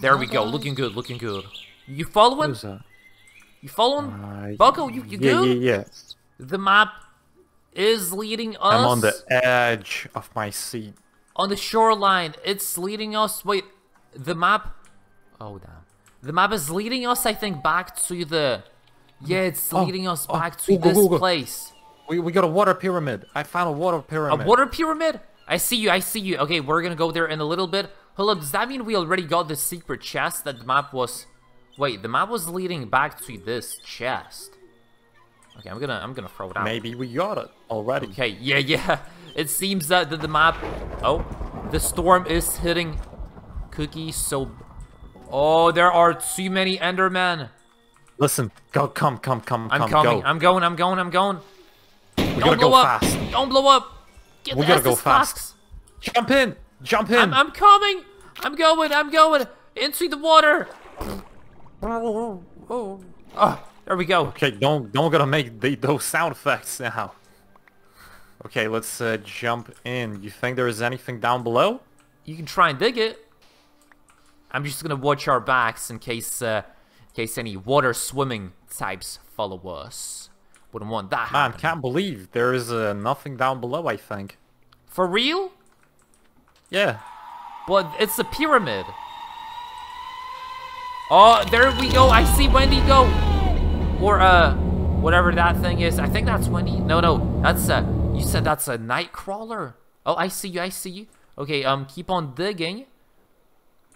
There we go. Looking good. Looking good. You following? Who's that? You following? Bucko, you good? Yeah. The map is leading us. I'm on the edge of my seat. On the shoreline, it's leading us. Wait, the map. Oh damn. The map is leading us, I think, back to the... Yeah, it's leading us back to this place. We got a water pyramid. I found a water pyramid. A water pyramid? I see you, I see you. Okay, we're gonna go there in a little bit. Hold up, does that mean we already got the secret chest that the map was... Wait, the map was leading back to this chest. Okay, I'm gonna throw it out. Maybe we got it already. Okay, yeah. It seems that the map... Oh, the storm is hitting Cookie, so... Oh, there are too many Endermen. Listen, come. I'm coming. Go. I'm going. We gotta go fast. Don't blow up. We gotta go fast. Jump in. I'm coming. I'm going. Into the water. Oh, there we go. Okay, don't gotta make those sound effects now. Okay, let's jump in. You think there is anything down below? You can try and dig it. I'm just gonna watch our backs in case any water swimming types follow us. Wouldn't want that. Man, can't believe there is nothing down below, I think. For real? Yeah. But it's a pyramid. Oh, there we go. I see Wendigo. Or whatever that thing is. I think that's Wendy. No, that's you said that's a night crawler. Oh, I see you. Okay, keep on digging.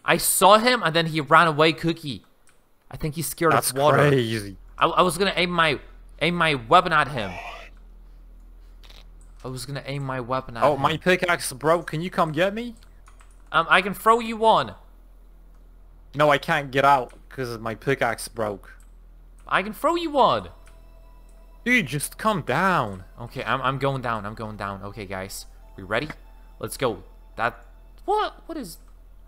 I saw him and then he ran away, Cookie. I think he's scared of water. That's crazy. I was gonna aim my weapon at him. Oh, my pickaxe broke. Can you come get me? I can throw you one. No, I can't get out because my pickaxe broke. I can throw you one. Dude, just come down. Okay, I'm going down. Okay, guys, we ready? Let's go. What is?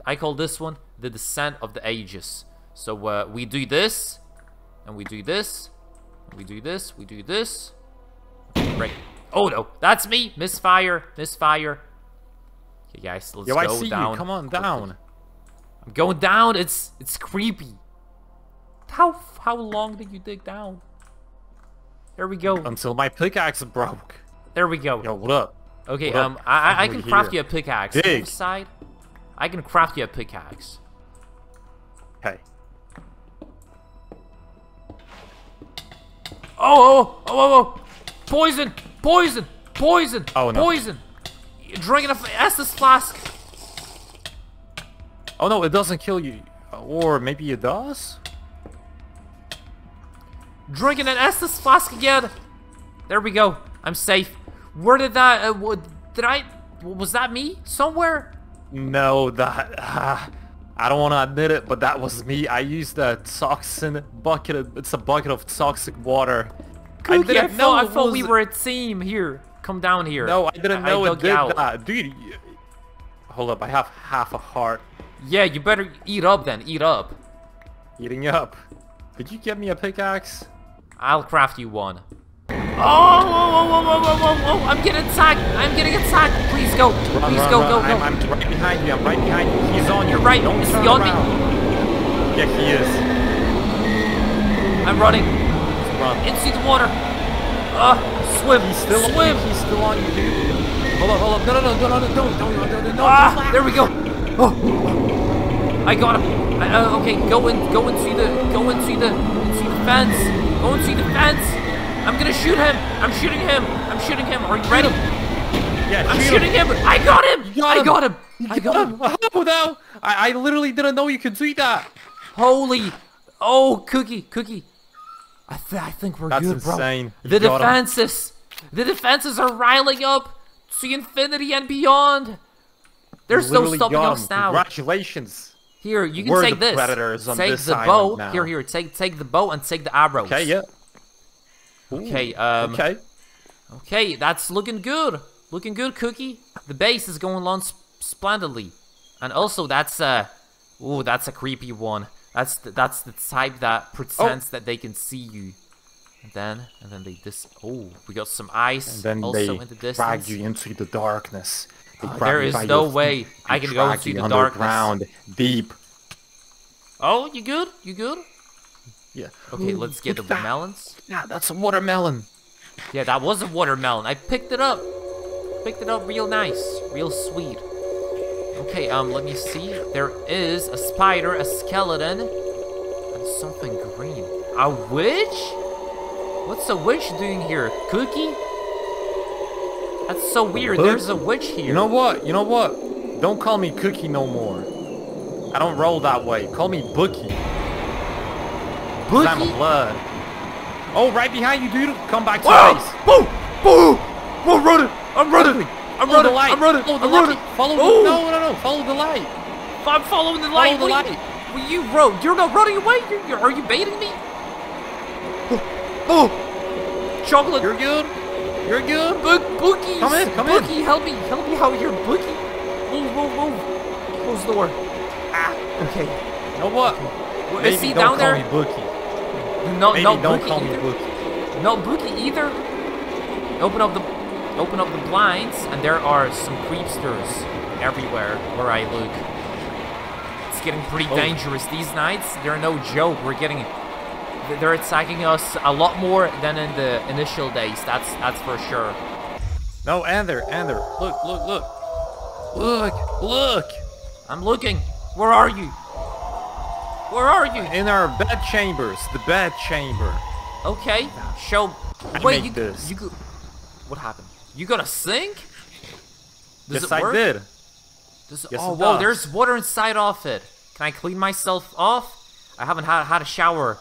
I call this one the Descent of the Ages. So we do this, and we do this, and we do this, we do this. Right. Oh no, that's me. Misfire. Okay, guys, let's go I see down. you. Come on down. I'm going down. It's creepy. How long did you dig down? There we go. Until my pickaxe broke. There we go. Yo, what up? Okay, what up? I can craft you a pickaxe. Dig. Side. I can craft you a pickaxe. Hey. Oh! Poison! Oh, no. Poison! You're drinking an Estus flask. Oh no, it doesn't kill you. Or maybe it does? Drinking an Estus flask again. There we go. I'm safe. Where did that? Was that me somewhere? No, I don't want to admit it, but that was me. I used a toxin bucket. It's a bucket of toxic water. Cookie, I thought we were a team. Here, come down here. No, I didn't know it did out. that. Dude, hold up. I have half a heart. Yeah, you better eat up then. Eat up. Eating up. Could you get me a pickaxe? I'll craft you one. Oh, I'm getting attacked. I'm getting attacked. Please go. Please go. I'm right behind you. I'm right behind you. He's on you. You're right. Don't Is turn he on around. me? Yeah, he is. I'm running. Run. Into the water. Swim. He's still swim. He's still on you, dude. Hold on. No. There we go. Oh, I got him. Okay, go into the fence. Go into the fence. I'm gonna shoot him. I'm shooting him. Are you ready? Yeah, I'm shooting him. I got him. I got him. Oh no! I literally didn't know you could do that. Holy! Oh, Cookie. I think we're good, bro. That's insane. The defenses are riling up to infinity and beyond. There's no stopping us now. Congratulations. Here, you can We're take the this. predators on take this the island bow. now. Here. Take the bow and take the arrows. Okay, yeah. Ooh, Okay, okay. Okay, that's looking good. Looking good, Cookie. The base is going along splendidly. And also, that's a creepy one. That's the type that pretends that they can see you. And then they we got some ice. And then also they in the distance. drag you into the darkness. There is no way I can go into the darkness. Underground, deep. Oh, you good? Yeah. Okay, let's get the melons. Yeah, that's a watermelon. Yeah, that was a watermelon. I picked it up. Real nice. Real sweet. Okay, let me see. There is a spider, a skeleton, and something green. A witch? What's a witch doing here? Cookie? That's so weird. There's a witch here. You know what? Don't call me Cookie no more. I don't roll that way. Call me Bookie. Bookie? I'm a blood. Oh, right behind you, dude. Come back to Whoa! base. Boo! I'm running. Follow the light. Follow the light. No. Follow the light. I'm following the light. Follow the light. Will you run? You're not running away. Are you baiting me? Oh! Chocolate. You're good. Bookie. Come in. Bookie, help me out here, Bookie. Move. Close the door. Okay. You know what? Is he down there? Maybe don't call me Bookie. No, don't Bookie call me either. Bookie. No Bookie either. Open up the blinds, and there are some creepsters everywhere where I look. It's getting pretty dangerous these nights. They're no joke. They're attacking us a lot more than in the initial days. That's for sure. No, Ender. Look. I'm looking. Where are you? In our bed chambers. The bed chamber. Okay. Wait, you what happened? You got a sink? Does it work? I did. Whoa, there's water inside of it. Can I clean myself off? I haven't had a shower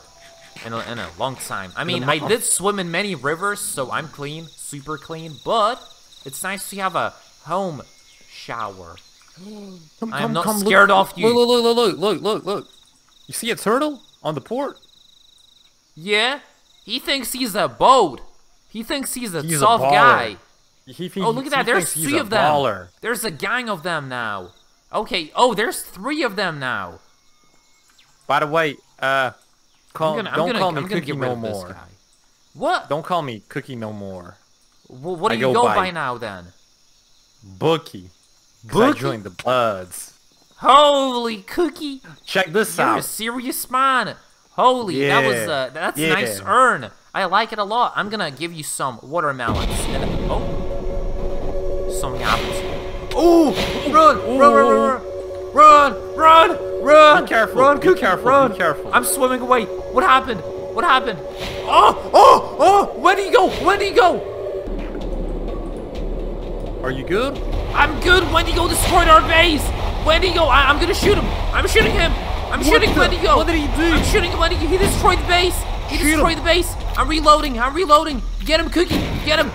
in a long time. I mean, I did swim in many rivers, so I'm clean, super clean, but it's nice to have a home shower. I'm not scared of you. Look. You see a turtle on the port? Yeah? He thinks he's a boat. He thinks he's a tough guy. Look at that. There's 3 of them. Baller. There's a gang of them now. Okay. There's 3 of them now. By the way, don't call me Cookie Cookie no more. What? Don't call me Cookie no more. Well, what do you go by now then? Bookie. I joined the Bloods. Holy Cookie! Check this out. You're a serious man. Holy, that's a nice urn. I like it a lot. I'm gonna give you some watermelons and some apples. Oh! Run! Be careful. Run, Cookie, be careful. run! Be careful. I'm swimming away. What happened? Oh! Where do you go? Are you good? I'm good. Wendigo destroyed our base. Wendigo, I'm gonna shoot him. I'm shooting him. I'm shooting Wendigo. What did he do? I'm shooting Wendigo. He destroyed the base. The base. I'm reloading. Get him, Cookie. Get him.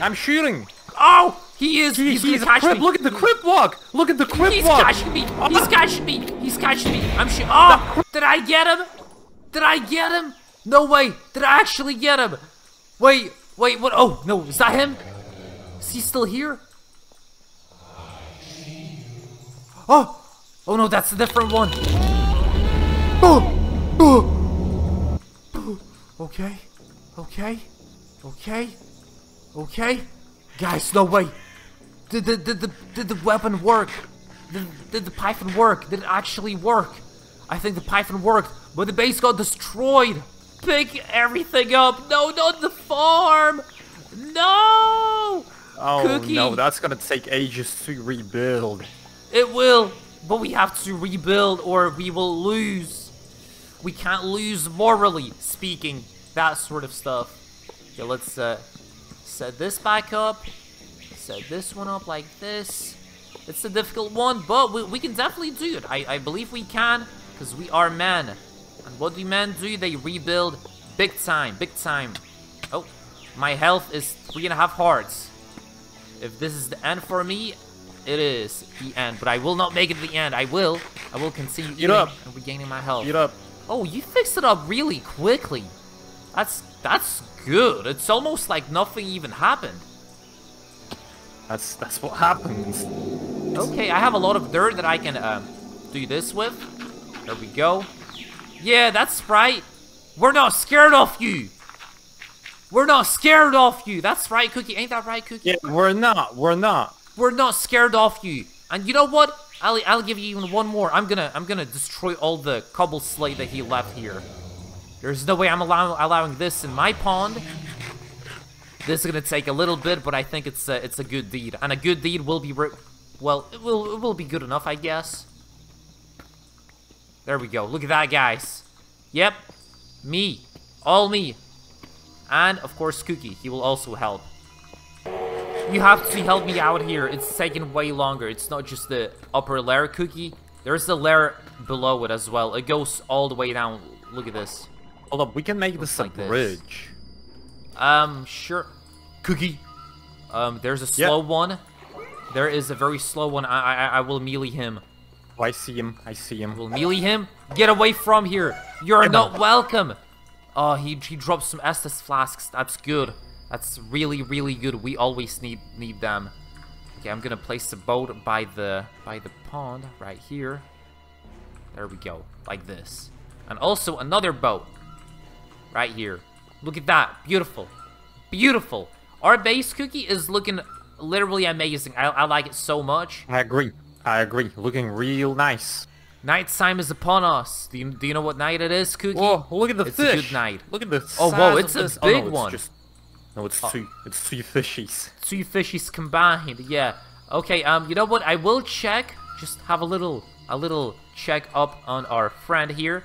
I'm shooting. Oh, He is. He's gonna catch me. Look at the crip walk. Look at the crip He's walk. catching me. He's catching me. He's catching me. I'm sure. Oh, did I get him? Did I get him? No way. Did I actually get him? Wait. What? Oh no. Is that him? Is he still here? Oh. Oh no. That's a different one. Okay. Guys, no way. Did the weapon work? Did the python work? Did it actually work? I think the python worked, but the base got destroyed. Pick everything up. No, not the farm. No. Oh Cookie. no, that's gonna take ages to rebuild. It will, but we have to rebuild or we will lose. We can't lose morally speaking. That sort of stuff. Okay, let's set this back up. Set this one up like this. It's a difficult one, but we can definitely do it. I believe we can, because we are men. And what do men do? They rebuild big time, big time. Oh, my health is 3.5 hearts. If this is the end for me, it is the end. But I will not make it the end. I will continue eating and regaining my health. Eat up. Oh, you fixed it up really quickly. That's good. It's almost like nothing even happened. That's what happens. Okay, I have a lot of dirt that I can do this with. There we go. Yeah, that's right. We're not scared of you. We're not scared of you. That's right, Cookie. Ain't that right, Cookie? Yeah, we're not. We're not. We're not scared of you. And you know what? I'll give you even one more. I'm gonna destroy all the cobble slate that he left here. There's no way I'm allowing this in my pond. This is gonna take a little bit, but I think it's a good deed, and a good deed will be well, it will be good enough, I guess. There we go. Look at that, guys. Yep, me, all me, and of course Cookie. He will also help. You have to help me out here. It's taking way longer. It's not just the upper layer, Cookie. There's the layer below it as well. It goes all the way down. Look at this. Hold up, we can make this a bridge. Sure. Cookie. There's a slow one. There is a very slow one. I will melee him. Oh, I see him. I see him. Will melee him. Get away from here. You're not welcome. Oh, he dropped some Estus flasks. That's good. That's really, really good. We always need them. Okay, I'm gonna place the boat by the pond right here. There we go. Like this. And also another boat. Right here. Look at that. Beautiful. Beautiful. Our base, Cookie, is looking literally amazing. I like it so much. I agree. I agree. Looking real nice. Nighttime is upon us. Do you know what night it is, Cookie? Whoa, look at the fish. fish. It's a good night. Look at the Oh, size whoa, it's of a this. big no, one. No, it's two. It's two fishies. Two fishies combined. Yeah. Okay. You know what? I will check. Just have a little check up on our friend here.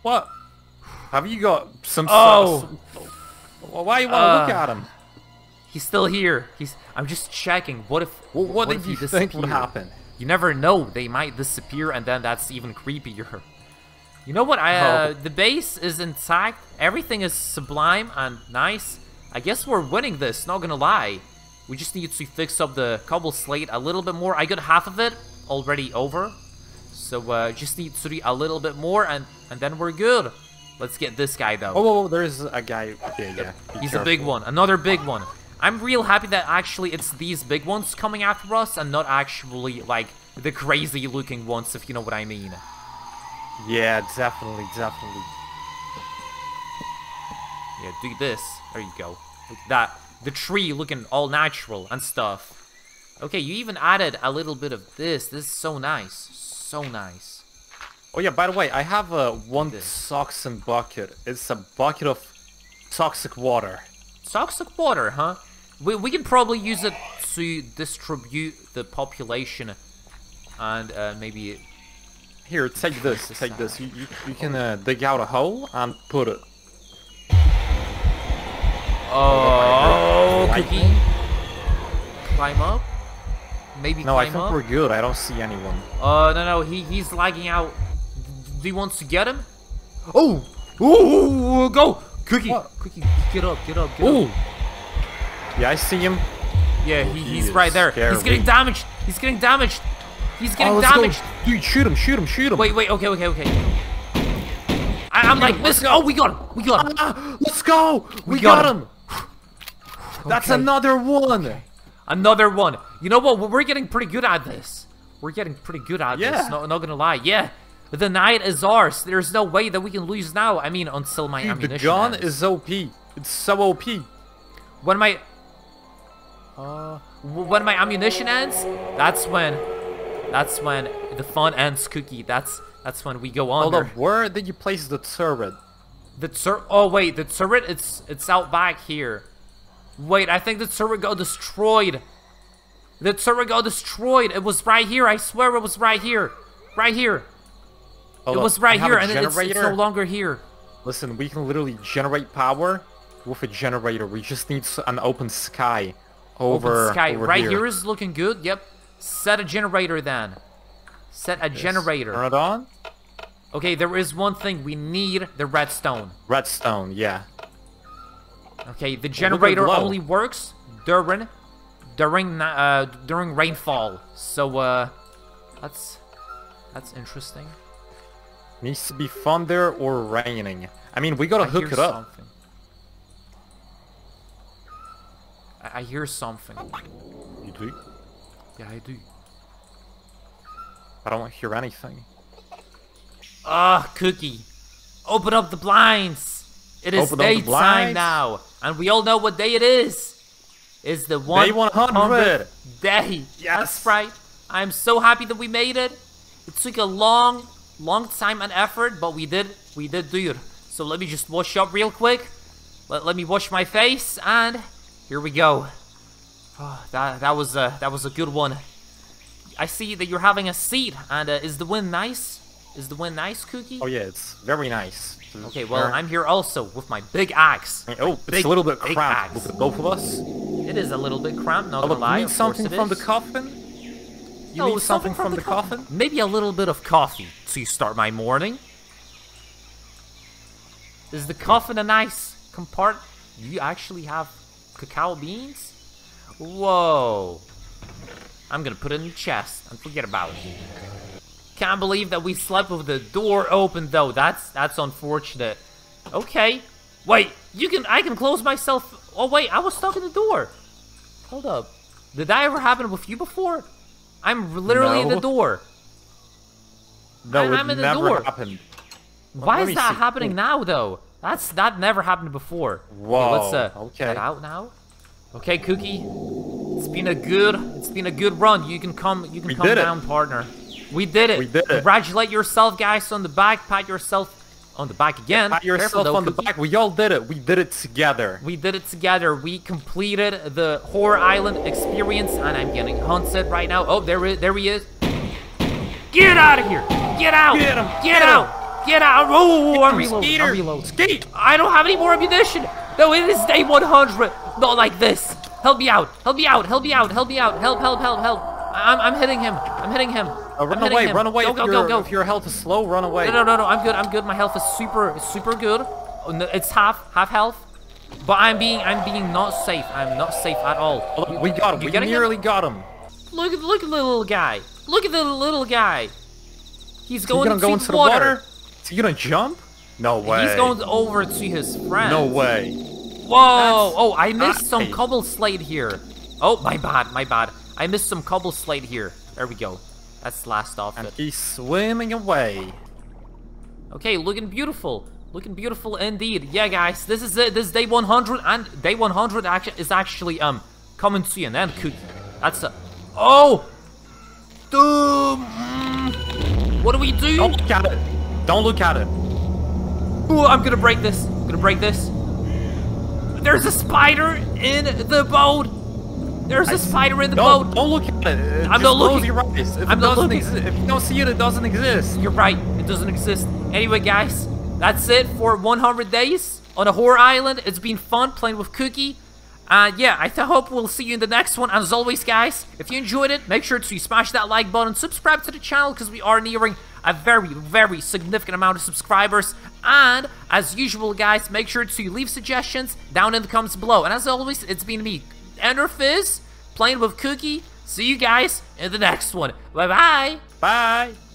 What? Have you got some? Oh. Why you want to look at him? He's still here. I'm just checking. What if? What did if you he think would disappeared? happen? You never know. They might disappear, and then that's even creepier. You know what? The base is intact. Everything is sublime and nice. I guess we're winning this. Not gonna lie. We just need to fix up the cobble slate a little bit more. I got half of it already over, so just need to do a little bit more, and then we're good. Let's get this guy though. Oh, there's a guy. Yeah. He's a big one. Another big one. I'm real happy that actually it's these big ones coming after us and not actually like the crazy looking ones, if you know what I mean. Yeah, definitely. Yeah, do this. There you go. Look at that. The tree looking all natural and stuff. Okay, you even added a little bit of this. This is so nice. So nice. Oh yeah, by the way, I have one toxin bucket. It's a bucket of toxic water. Toxic water, huh? We can probably use it to distribute the population and maybe... Here, take this. Take this. You can dig out a hole and put it. Oh, Cookie. Climb up? Maybe no, I climb think up? we're good. I don't see anyone. No, he's lagging out. Do you want to get him? Oh! Ooh, go! Cookie! What? Cookie, get up. Ooh! Yeah, I see him. Yeah, he's right there. Scary. He's getting damaged. He's getting damaged. He's getting let's go. damaged. Dude, shoot him, shoot him, shoot him. Wait, okay. I'm like missing. Oh, we got him. Let's go. We got got him. That's another one. Another one. You know what? We're getting pretty good at this. We're getting pretty good at this. Not gonna lie. Yeah. The night is ours. There's no way that we can lose now. I mean, until my ammunition the gun ends. is OP. It's so OP. When my ammunition ends, that's when the fun ends, Cookie. That's when we go on. Hold up, where did you place the turret? Oh wait, the turret, it's out back here. Wait, I think the turret got destroyed. The turret got destroyed. It was right here. I swear it was right here. Right here. Hold it was right here, and it's generator. no longer here. Listen, we can literally generate power with a generator. We just need an open sky over Open sky. over Right here is looking good. Yep. Set a generator then. Set a generator. Turn it on. Okay, there is one thing. We need the redstone. Redstone, yeah. Okay, the generator only works during rainfall. So that's interesting. Needs to be thunder or raining. I mean, we gotta hook it up. Something. I hear something. You do? Yeah, I do. I don't hear anything. Cookie. Open up the blinds. It is daytime now. And we all know what day it is. It's the Day 100. Day. Yes. That's right. I'm so happy that we made it. It took a long time and effort, but we did do it. So let me just wash up real quick. Let me wash my face, and here we go. Oh, that was a good one. I see that you're having a seat, and is the wind nice? Is the wind nice, Cookie? Oh yeah, it's very nice. Okay, well, I'm here also with my big axe. Oh, it's a little bit cramped with both of us. It is a little bit cramped, not gonna lie. You need something from the coffin? You need something from the coffin? Maybe a little bit of coffee to start my morning. Is the coffin a nice compartment? You actually have cacao beans? Whoa. I'm gonna put it in the chest and forget about it. Can't believe that we slept with the door open though. That's unfortunate. Okay. Wait, I can close myself. Oh wait, I was stuck in the door. Hold up. Did that ever happen with you before? I'm literally in the door. No, I'm it in the never door. happened. Why is that happening now though? That never happened before. Whoa. Okay, let's get out now. Okay, Cookie. It's been a good run. You can come down, partner. We did it. We did it. Congratulate yourself, guys, on the back. Pat yourself on the back again. Pat yourself on the back. We all did it. We did it together. We did it together. We completed the Horror Island experience, and I'm getting hunted right now. Oh, there he is. Get out of here! Get out! Get him! Get out! Get out! Oh, I'm reloading. Skate! I don't have any more ammunition. No, it is day 100. Not like this. Help me out! Help me out! Help me out! Help me out! Help! I'm hitting him. Run away. Go. If your health is slow, run away. No. I'm good. My health is super good. It's half health. But I'm being not safe. I'm not safe at all. We got him. We nearly got him. Look at the little guy. Look at the little guy. He's going into the water. Is he gonna jump? No way. He's going over to his friend. No way. Whoa! Oh, I missed some cobble slate here. Oh, my bad. I missed some cobble slate here. There we go. That's the last off And it. he's swimming away. Okay, looking beautiful. Looking beautiful indeed. Yeah, guys, this is it. This is day 100, and day 100 is actually coming to an end. Cookie. That's a. Oh! What do we do? Don't look at it. Don't look at it. Ooh, I'm gonna break this. There's a spider in the boat. There's a spider in the boat. Don't look at it. I'm not looking. Close your eyes. If you don't see it, it doesn't exist. You're right. It doesn't exist. Anyway, guys, that's it for 100 days on a horror island. It's been fun playing with Cookie. Yeah, I hope we'll see you in the next one. And as always, guys, if you enjoyed it, make sure to smash that like button, subscribe to the channel, because we are nearing a very significant amount of subscribers. And as usual, guys, make sure to leave suggestions down in the comments below. And as always, it's been me, EnderFiz, playing with Cookie. See you guys in the next one. Bye-bye. Bye.